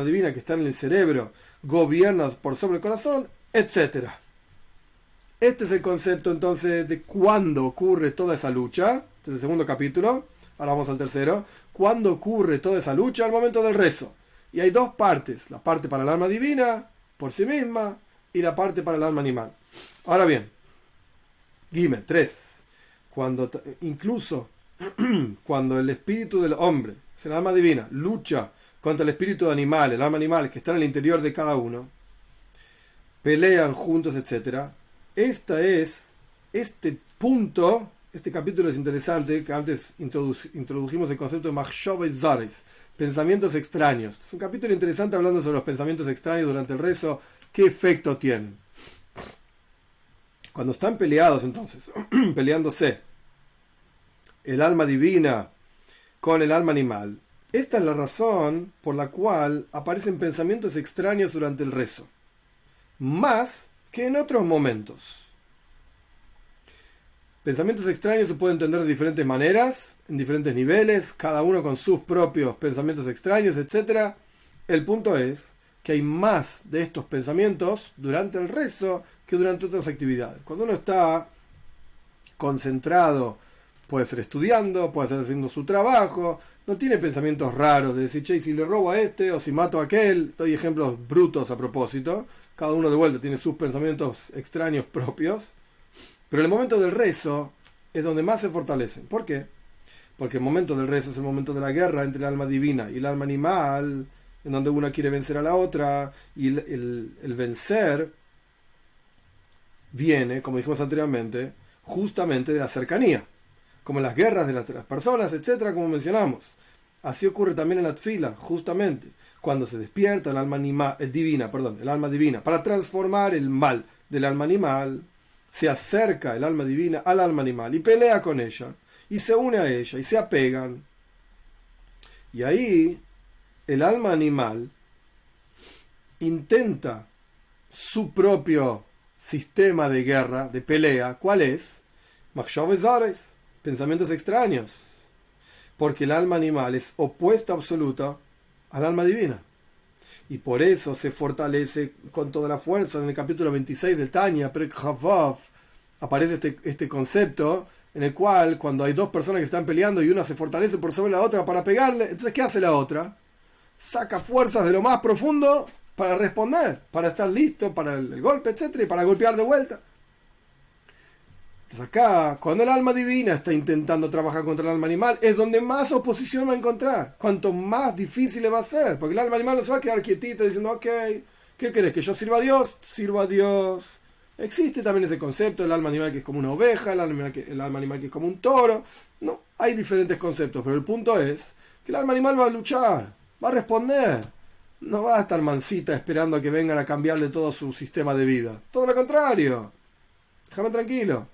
divina que está en el cerebro, gobierna por sobre el corazón, etc. Este es el concepto entonces de cuándo ocurre toda esa lucha. Este es el segundo capítulo. Ahora vamos al tercero. ¿Cuándo ocurre toda esa lucha? Al momento del rezo. Y hay dos partes. La parte para el alma divina, por sí misma, y la parte para el alma animal. Ahora bien, Gimel 3. Incluso cuando el espíritu del hombre, el alma divina, lucha contra el espíritu animal, el alma animal que está en el interior de cada uno, pelean juntos, etc. Este punto, este capítulo es interesante, que antes introdujimos el concepto de Machshavos Zares, pensamientos extraños. Es un capítulo interesante hablando sobre los pensamientos extraños durante el rezo, qué efecto tienen. Cuando están peleados entonces, peleándose, el alma divina con el alma animal, esta es la razón por la cual aparecen pensamientos extraños durante el rezo, más que en otros momentos. Pensamientos extraños se pueden entender de diferentes maneras, en diferentes niveles, cada uno con sus propios pensamientos extraños, etc. El punto es que hay más de estos pensamientos durante el rezo que durante otras actividades. Cuando uno está concentrado, puede ser estudiando, puede ser haciendo su trabajo, no tiene pensamientos raros de decir, che, si le robo a este o si mato a aquel. Doy ejemplos brutos a propósito. Cada uno de vuelta tiene sus pensamientos extraños propios. Pero el momento del rezo es donde más se fortalecen. ¿Por qué? Porque el momento del rezo es el momento de la guerra entre el alma divina y el alma animal, en donde una quiere vencer a la otra, y el vencer viene, como dijimos anteriormente, justamente de la cercanía, como en las guerras de las personas, etcétera, como mencionamos. Así ocurre también en la tefila, justamente, cuando se despierta el alma el alma divina, para transformar el mal del alma animal, se acerca el alma divina al alma animal y pelea con ella, y se une a ella, y se apegan. Y ahí el alma animal intenta su propio sistema de guerra, de pelea. ¿Cuál es? Machshavos Zares, pensamientos extraños. Porque el alma animal es opuesta absoluta al alma divina. Y por eso se fortalece con toda la fuerza. En el capítulo 26 de Tanya, Perek Chavav, aparece este concepto en el cual cuando hay dos personas que están peleando y una se fortalece por sobre la otra para pegarle, entonces ¿qué hace la otra? Saca fuerzas de lo más profundo para responder, para estar listo para el golpe, etcétera, y para golpear de vuelta. Entonces acá, cuando el alma divina está intentando trabajar contra el alma animal, es donde más oposición va a encontrar. Cuanto más difícil le va a ser. Porque el alma animal no se va a quedar quietita diciendo, ok, ¿qué querés? ¿Que yo sirva a Dios? Sirva a Dios. Existe también ese concepto, el alma animal que es como una oveja, el alma animal que es como un toro. No, hay diferentes conceptos, pero el punto es que el alma animal va a luchar, va a responder. No va a estar mansita esperando a que vengan a cambiarle todo su sistema de vida. Todo lo contrario. Déjame tranquilo.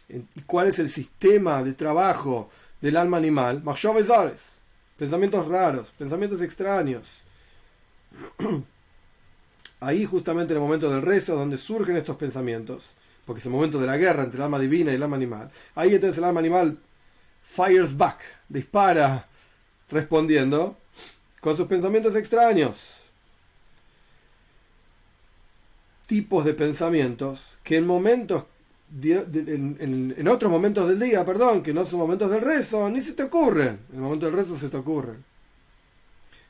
¿Y cuál es el sistema de trabajo del alma animal? Machshavas, pensamientos raros, pensamientos extraños. Ahí justamente en el momento del rezo donde surgen estos pensamientos, porque es el momento de la guerra entre el alma divina y el alma animal, ahí entonces el alma animal fires back, dispara respondiendo con sus pensamientos extraños, tipos de pensamientos que en momentos en otros momentos del día, que no son momentos del rezo, ni se te ocurren. En el momento del rezo se te ocurren.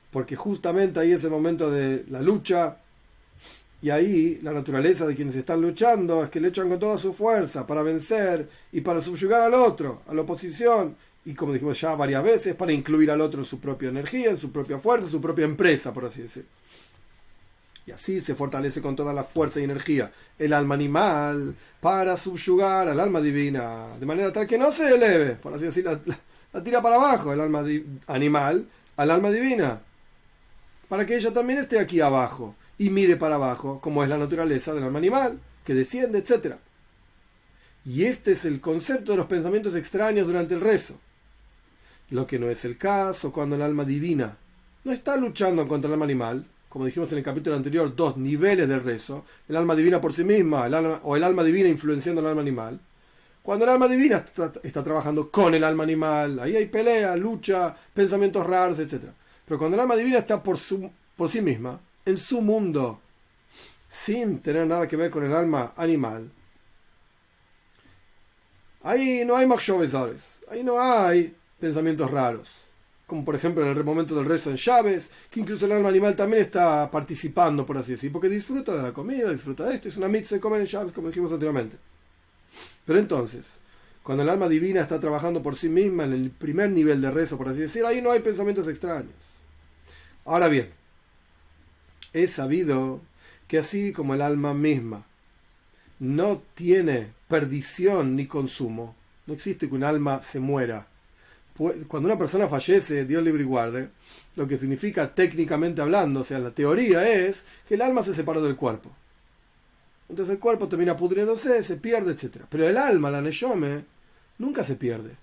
Porque justamente ahí es el momento de la lucha, y ahí la naturaleza de quienes están luchando es que le echan con toda su fuerza para vencer y para subyugar al otro, a la oposición, y como dijimos ya varias veces, para incluir al otro en su propia energía, en su propia fuerza, en su propia empresa, por así decirlo. Y así se fortalece con toda la fuerza y energía el alma animal para subyugar al alma divina, de manera tal que no se eleve, por así decirlo, la tira para abajo el alma animal al alma divina, para que ella también esté aquí abajo y mire para abajo, como es la naturaleza del alma animal, que desciende, etc. Y este es el concepto de los pensamientos extraños durante el rezo. Lo que no es el caso cuando el alma divina no está luchando contra el alma animal. Como dijimos en el capítulo anterior, dos niveles de rezo: el alma divina por sí misma, el alma divina influenciando al alma animal. Cuando el alma divina está trabajando con el alma animal, ahí hay pelea, lucha, pensamientos raros, etc. Pero cuando el alma divina está por sí misma, en su mundo, sin tener nada que ver con el alma animal, ahí no hay machshavas, ahí no hay pensamientos raros. Como por ejemplo en el momento del rezo en Shabbos, que incluso el alma animal también está participando, por así decir, porque disfruta de la comida, disfruta de esto, es una mitzvah de comer en Shabbos, como dijimos anteriormente. Pero entonces, cuando el alma divina está trabajando por sí misma en el primer nivel de rezo, por así decir, ahí no hay pensamientos extraños. Ahora bien, es sabido que así como el alma misma no tiene perdición ni consumo, no existe que un alma se muera. Cuando una persona fallece, Dios libre y guarde, lo que significa técnicamente hablando, o sea, la teoría es que el alma se separó del cuerpo. Entonces el cuerpo termina pudriéndose, se pierde, etc. Pero el alma, la neshome, nunca se pierde.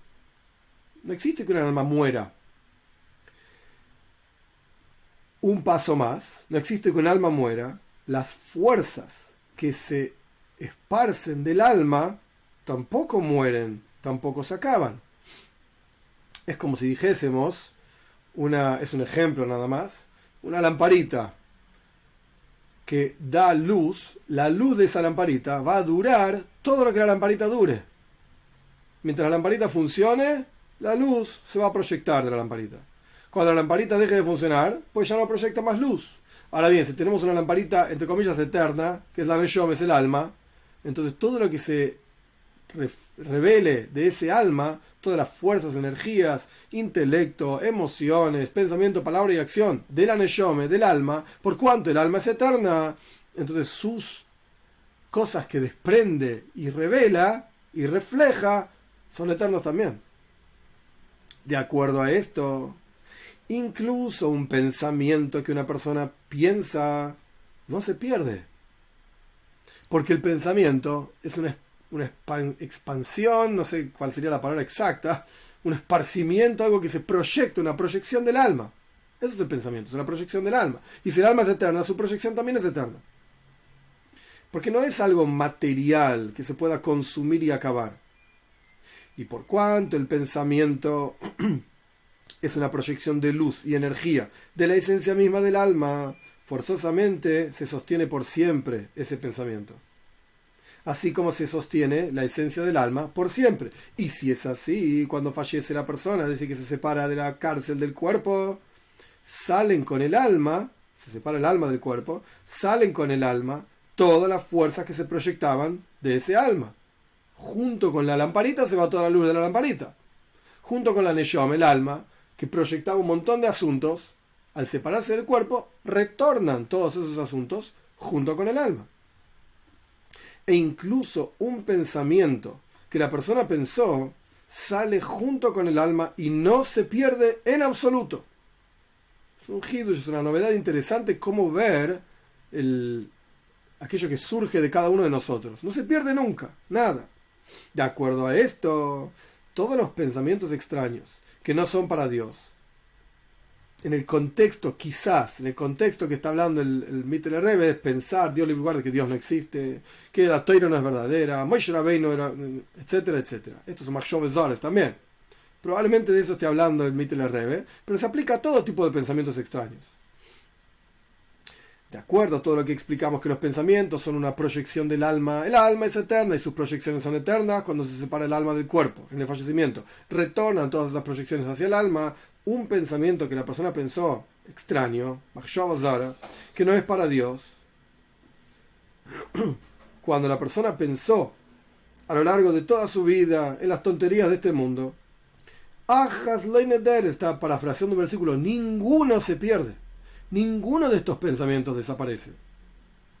No existe que un alma muera. Un paso más, no existe que un alma muera. Las fuerzas que se esparcen del alma tampoco mueren, tampoco se acaban. Es como si dijésemos, es un ejemplo nada más, una lamparita que da luz, la luz de esa lamparita va a durar todo lo que la lamparita dure. Mientras la lamparita funcione, la luz se va a proyectar de la lamparita. Cuando la lamparita deje de funcionar, pues ya no proyecta más luz. Ahora bien, si tenemos una lamparita, entre comillas, eterna, que es la neshome, es el alma, entonces todo lo que se revele de ese alma, todas las fuerzas, energías, intelecto, emociones, pensamiento, palabra y acción de la neshome, del alma, por cuanto el alma es eterna, entonces sus cosas que desprende y revela y refleja son eternos también. De acuerdo a esto, incluso un pensamiento que una persona piensa no se pierde, porque el pensamiento es una expansión, no sé cuál sería la palabra exacta, un esparcimiento, algo que se proyecta, una proyección del alma. Eso es el pensamiento, es una proyección del alma. Y si el alma es eterna, su proyección también es eterna. Porque no es algo material que se pueda consumir y acabar. Y por cuanto el pensamiento es una proyección de luz y energía de la esencia misma del alma, forzosamente se sostiene por siempre ese pensamiento. así como se sostiene la esencia del alma por siempre. Y si es así, cuando fallece la persona, es decir, que se separa de la cárcel del cuerpo, salen con el alma, se separa el alma del cuerpo, salen con el alma todas las fuerzas que se proyectaban de ese alma. Junto con la lamparita se va toda la luz de la lamparita. Junto con la neshama, el alma, que proyectaba un montón de asuntos, al separarse del cuerpo, retornan todos esos asuntos junto con el alma. E incluso un pensamiento que la persona pensó sale junto con el alma y no se pierde en absoluto. Es un hidush, es una novedad interesante cómo ver aquello que surge de cada uno de nosotros. No se pierde nunca, nada. De acuerdo a esto, todos los pensamientos extraños que no son para Dios, en el contexto, quizás, en el contexto que está hablando el Mittler Rebbe, es pensar, Dios libre guarde, que Dios no existe, que la Torah no es verdadera, Moshe Rabbeinu era, etcétera, etcétera. Estos son Machshavos Zores también. Probablemente de eso esté hablando el Mittler Rebbe, pero se aplica a todo tipo de pensamientos extraños. De acuerdo a todo lo que explicamos, que los pensamientos son una proyección del alma. El alma es eterna y sus proyecciones son eternas cuando se separa el alma del cuerpo en el fallecimiento. Retornan todas esas proyecciones hacia el alma. Un pensamiento que la persona pensó extraño, que no es para Dios. Cuando la persona pensó a lo largo de toda su vida en las tonterías de este mundo, está parafraseando un versículo, ninguno se pierde. Ninguno de estos pensamientos desaparece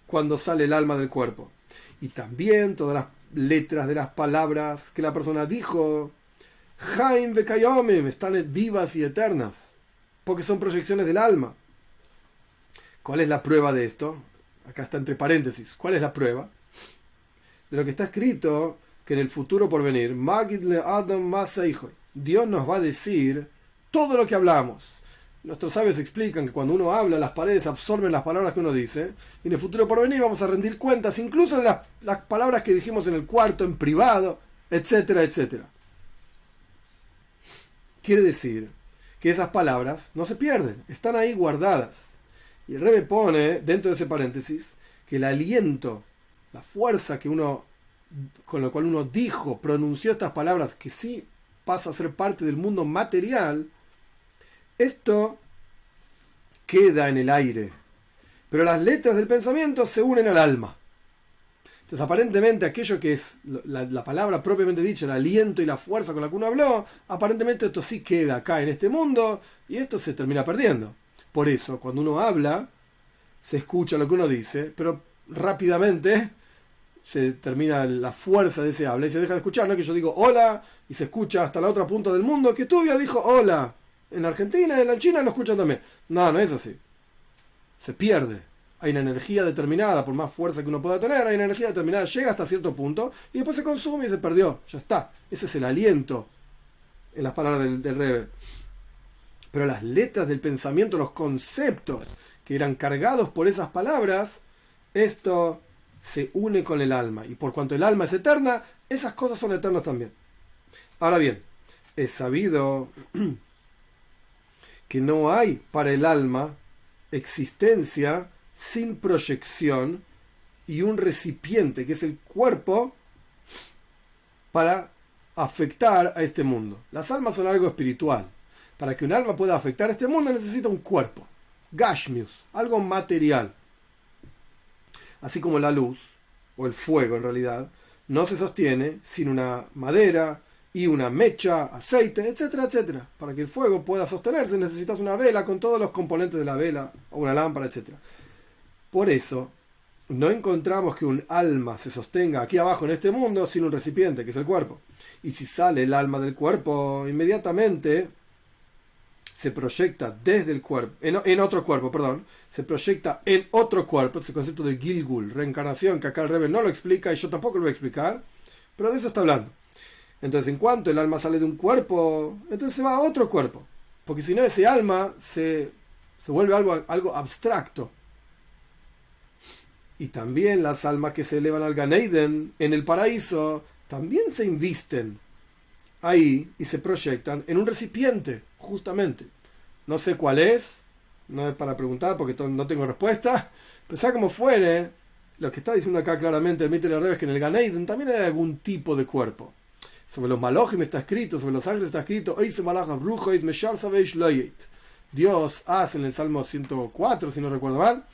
cuando sale el alma del cuerpo. Y también todas las letras de las palabras que la persona dijo, Haim Bekayomim, están vivas y eternas, porque son proyecciones del alma. ¿Cuál es la prueba de esto? Acá está entre paréntesis. ¿Cuál es la prueba? De lo que está escrito, que en el futuro por venir, Magid le Adam Maseihoy, Dios nos va a decir todo lo que hablamos. Nuestros sabios explican que cuando uno habla, las paredes absorben las palabras que uno dice, y en el futuro por venir vamos a rendir cuentas incluso de las palabras que dijimos en el cuarto, en privado, etcétera, etcétera. Quiere decir que esas palabras no se pierden, están ahí guardadas. Y el Rebbe pone, dentro de ese paréntesis, que el aliento, la fuerza que con la cual uno dijo, pronunció estas palabras, que sí pasa a ser parte del mundo material, esto queda en el aire, pero las letras del pensamiento se unen al alma. Entonces, aparentemente, aquello que es la palabra propiamente dicha, el aliento y la fuerza con la que uno habló, aparentemente esto sí queda acá en este mundo y esto se termina perdiendo. Por eso, cuando uno habla, se escucha lo que uno dice, pero rápidamente se termina la fuerza de ese habla y se deja de escuchar. No es que yo digo hola y se escucha hasta la otra punta del mundo que Tubia dijo hola. En Argentina y en China lo escuchan también. No, no es así. Se pierde. Hay una energía determinada, por más fuerza que uno pueda tener, hay una energía determinada, llega hasta cierto punto y después se consume y se perdió. Ya está. Ese es el aliento en las palabras del Rebbe. Pero las letras del pensamiento, los conceptos que eran cargados por esas palabras, esto se une con el alma. Y por cuanto el alma es eterna, esas cosas son eternas también. Ahora bien, es sabido que no hay para el alma existencia sin proyección y un recipiente, que es el cuerpo, para afectar a este mundo. Las almas son algo espiritual. Para que un alma pueda afectar a este mundo necesita un cuerpo, Gashmius, algo material. Así como la luz, o el fuego en realidad, no se sostiene sin una madera y una mecha, aceite, etcétera, etcétera. Para que el fuego pueda sostenerse necesitas una vela con todos los componentes de la vela, o una lámpara, etcétera. Por eso, no encontramos que un alma se sostenga aquí abajo en este mundo sin un recipiente, que es el cuerpo. Y si sale el alma del cuerpo, inmediatamente se proyecta desde el cuerpo, en otro cuerpo, perdón, se proyecta en otro cuerpo, ese concepto de Gilgul, reencarnación, que acá el Rebbe no lo explica y yo tampoco lo voy a explicar, pero de eso está hablando. Entonces, en cuanto el alma sale de un cuerpo, entonces se va a otro cuerpo, porque si no ese alma se vuelve algo abstracto. Y también las almas que se elevan al Gan Eden, en el paraíso, también se invisten ahí y se proyectan en un recipiente, justamente. No sé cuál es, no es para preguntar porque no tengo respuesta, pero sea como fuere, lo que está diciendo acá claramente el Mitel Rebbe es que en el Gan Eden también hay algún tipo de cuerpo. Sobre los malojim está escrito, sobre los ángeles está escrito, Dios hace en el Salmo 104, si no recuerdo mal,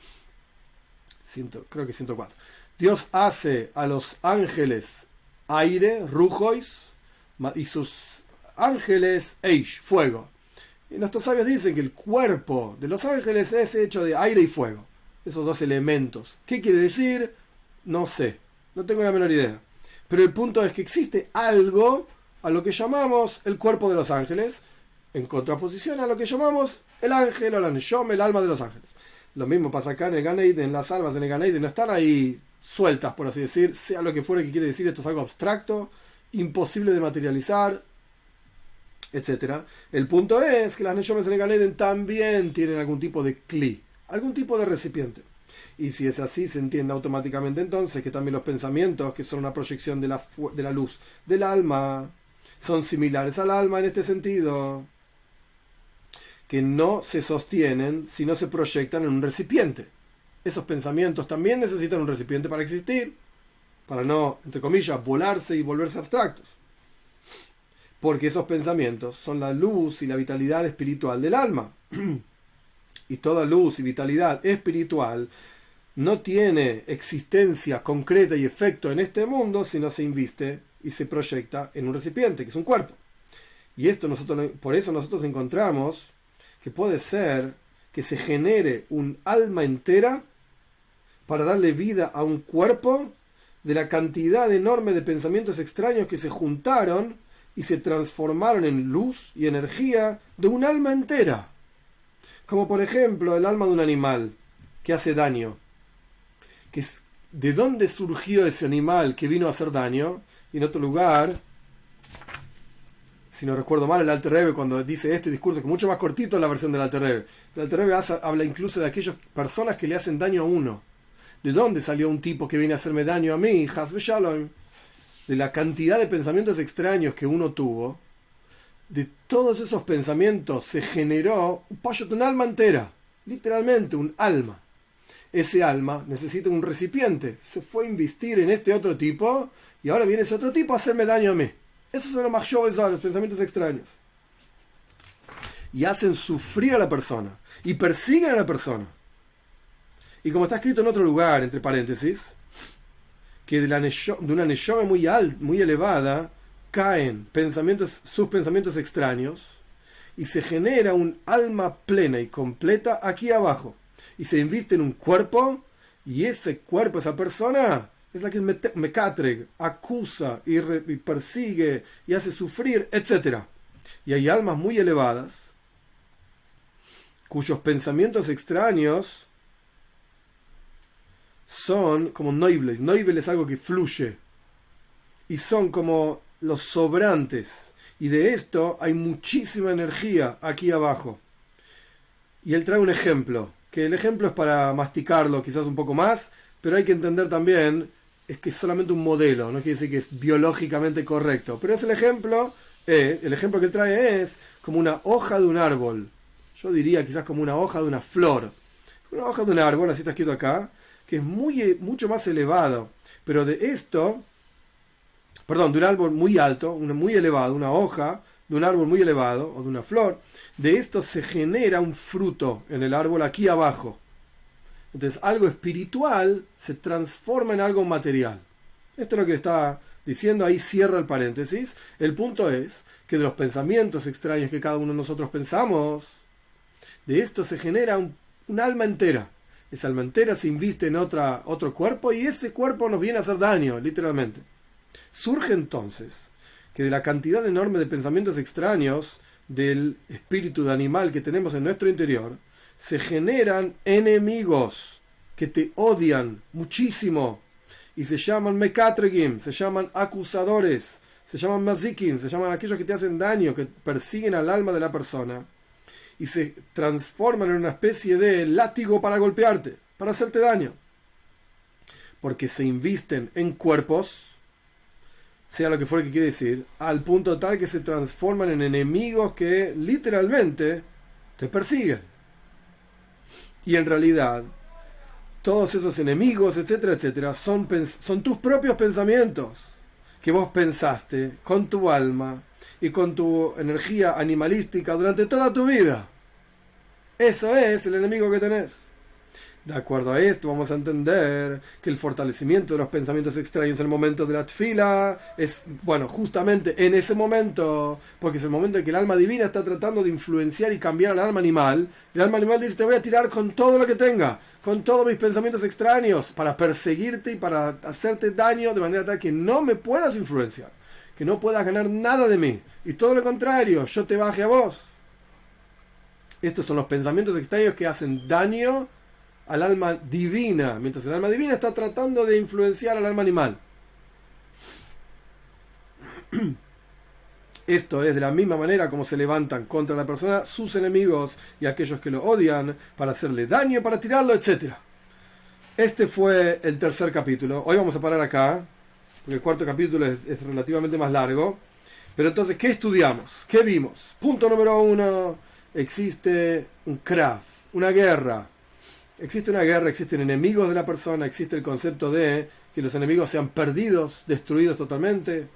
creo que 104. Dios hace a los ángeles aire, rujois, y sus ángeles eish, fuego. Y nuestros sabios dicen que el cuerpo de los ángeles es hecho de aire y fuego. Esos dos elementos. ¿Qué quiere decir? No sé. No tengo la menor idea. Pero el punto es que existe algo a lo que llamamos el cuerpo de los ángeles, en contraposición a lo que llamamos el ángel o la neshom, el alma de los ángeles. Lo mismo pasa acá en el Gan Eden, las almas en el Gan Eden no están ahí sueltas, por así decir, sea lo que fuera que quiere decir. Esto es algo abstracto, imposible de materializar, etcétera. El punto es que las neshomes en el Gan Eden también tienen algún tipo de kli, algún tipo de recipiente. Y si es así, se entiende automáticamente entonces que también los pensamientos, que son una proyección de la luz del alma, son similares al alma en este sentido, que no se sostienen si no se proyectan en un recipiente. Esos pensamientos también necesitan un recipiente para existir, para no, entre comillas, volarse y volverse abstractos. Porque esos pensamientos son la luz y la vitalidad espiritual del alma. Y toda luz y vitalidad espiritual no tiene existencia concreta y efecto en este mundo si no se inviste y se proyecta en un recipiente, que es un cuerpo. Y esto por eso nosotros encontramos que puede ser que se genere un alma entera para darle vida a un cuerpo de la cantidad enorme de pensamientos extraños que se juntaron y se transformaron en luz y energía de un alma entera. Como por ejemplo el alma de un animal que hace daño. ¿De dónde surgió ese animal que vino a hacer daño? Y en otro lugar, si no recuerdo mal, el Alter Rebbe cuando dice este discurso, que es mucho más cortito la versión del Alter Rebbe, el Alter Rebbe habla incluso de aquellas personas que le hacen daño a uno. ¿De dónde salió un tipo que viene a hacerme daño a mí? Haz v'shalom. De la cantidad de pensamientos extraños que uno tuvo. De todos esos pensamientos se generó un alma entera, literalmente un alma. Ese alma necesita un recipiente, se fue a investir en este otro tipo y ahora viene ese otro tipo a hacerme daño a mí. Esos son los machshovos, los pensamientos extraños. Y hacen sufrir a la persona y persiguen a la persona. Y como está escrito en otro lugar, entre paréntesis, que de una neshome muy elevada caen sus pensamientos extraños y se genera un alma plena y completa aquí abajo. Y se inviste en un cuerpo, y ese cuerpo, esa persona, es la que es mekatreg, acusa y persigue y hace sufrir, etc. Y hay almas muy elevadas cuyos pensamientos extraños son como noibles. Noible es algo que fluye y son como los sobrantes, y de esto hay muchísima energía aquí abajo. Y él trae un ejemplo, que el ejemplo es para masticarlo quizás un poco más, pero hay que entender también es que es solamente un modelo, no quiere decir que es biológicamente correcto, pero es el ejemplo que él trae es como una hoja de un árbol. Yo diría quizás como una hoja de una flor. Una hoja de un árbol, así está escrito acá, que es mucho más elevado, pero de esto, perdón, de un árbol muy alto, muy elevado, una hoja de un árbol muy elevado, o de una flor, de esto se genera un fruto en el árbol aquí abajo. Entonces algo espiritual se transforma en algo material. Esto es lo que está diciendo, ahí cierra el paréntesis. El punto es que de los pensamientos extraños que cada uno de nosotros pensamos, de esto se genera un alma entera. Esa alma entera se inviste en otro cuerpo y ese cuerpo nos viene a hacer daño, literalmente. Surge entonces que de la cantidad enorme de pensamientos extraños del espíritu de animal que tenemos en nuestro interior, se generan enemigos que te odian muchísimo y se llaman mekatregim, se llaman acusadores, se llaman mazikim, se llaman aquellos que te hacen daño, que persiguen al alma de la persona y se transforman en una especie de látigo para golpearte, para hacerte daño, porque se invisten en cuerpos, sea lo que fuera que quiere decir, al punto tal que se transforman en enemigos que literalmente te persiguen. Y en realidad, todos esos enemigos, etcétera, etcétera, son tus propios pensamientos que vos pensaste con tu alma y con tu energía animalística durante toda tu vida. Eso es el enemigo que tenés. De acuerdo a esto, vamos a entender que el fortalecimiento de los pensamientos extraños en el momento de la tefila es, bueno, justamente en ese momento, porque es el momento en que el alma divina está tratando de influenciar y cambiar al alma animal. El alma animal dice: te voy a tirar con todo lo que tenga, con todos mis pensamientos extraños, para perseguirte y para hacerte daño de manera tal que no me puedas influenciar, que no puedas ganar nada de mí. Y todo lo contrario, yo te baje a vos. Estos son los pensamientos extraños que hacen daño al alma divina, mientras el alma divina está tratando de influenciar al alma animal. Esto es de la misma manera como se levantan contra la persona sus enemigos y aquellos que lo odian para hacerle daño, para tirarlo, etc. Este fue el tercer capítulo. Hoy vamos a parar acá, porque el cuarto capítulo es relativamente más largo. Pero entonces, ¿qué estudiamos? ¿Qué vimos? Punto número 1. Existe un krav, una guerra. Existe una guerra, existen enemigos de la persona, existe el concepto de que los enemigos sean perdidos, destruidos totalmente.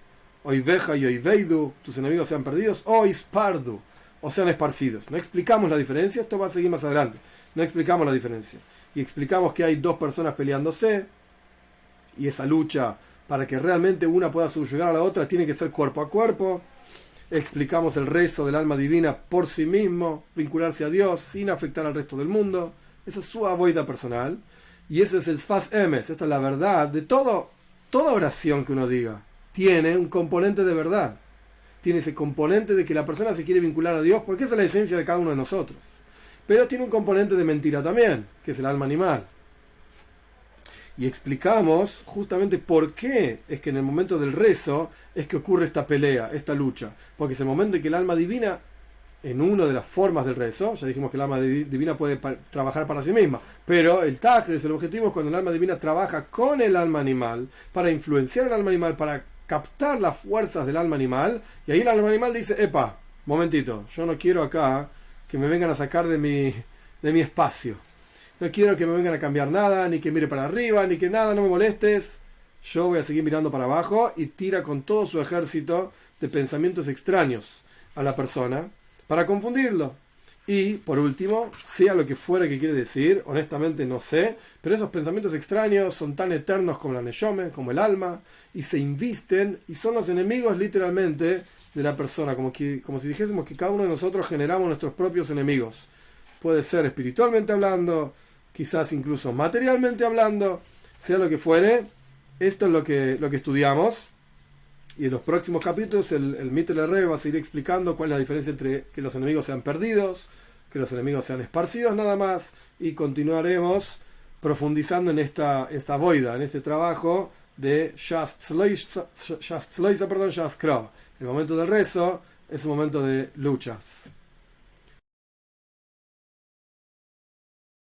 Oiveja y oiveidu, tus enemigos sean perdidos, o ispardu, o sean esparcidos. No explicamos la diferencia, esto va a seguir más adelante. No explicamos la diferencia. Y explicamos que hay dos personas peleándose, y esa lucha, para que realmente una pueda subyugar a la otra, tiene que ser cuerpo a cuerpo. Explicamos el rezo del alma divina por sí mismo, vincularse a Dios sin afectar al resto del mundo. Esa es su avoida personal. Y ese es el Sfas Emes. Esta es la verdad de toda oración que uno diga. Tiene un componente de verdad. Tiene ese componente de que la persona se quiere vincular a Dios, porque esa es la esencia de cada uno de nosotros. Pero tiene un componente de mentira también, que es el alma animal. Y explicamos justamente por qué es que en el momento del rezo es que ocurre esta pelea, esta lucha. Porque es el momento en que el alma divina, en una de las formas del rezo, ya dijimos que el alma divina puede trabajar para sí misma, pero el tajres, el objetivo es cuando el alma divina trabaja con el alma animal, para influenciar al alma animal, para captar las fuerzas del alma animal, y ahí el alma animal dice: epa, momentito, yo no quiero acá que me vengan a sacar de mi espacio, no quiero que me vengan a cambiar nada, ni que mire para arriba, ni que nada, no me molestes, yo voy a seguir mirando para abajo, y tira con todo su ejército de pensamientos extraños a la persona, para confundirlo. Y, por último, sea lo que fuera que quiere decir, honestamente no sé, pero esos pensamientos extraños son tan eternos como la neshome, como el alma, y se invisten, y son los enemigos literalmente de la persona, como si dijésemos que cada uno de nosotros generamos nuestros propios enemigos. Puede ser espiritualmente hablando, quizás incluso materialmente hablando, sea lo que fuere. Esto es lo que estudiamos. Y en los próximos capítulos el Mittler Rebbe va a seguir explicando cuál es la diferencia entre que los enemigos sean perdidos, que los enemigos sean esparcidos nada más, y continuaremos profundizando en esta boida, en este trabajo de Shas Tzloisa, Shas Krav. El momento del rezo es un momento de luchas.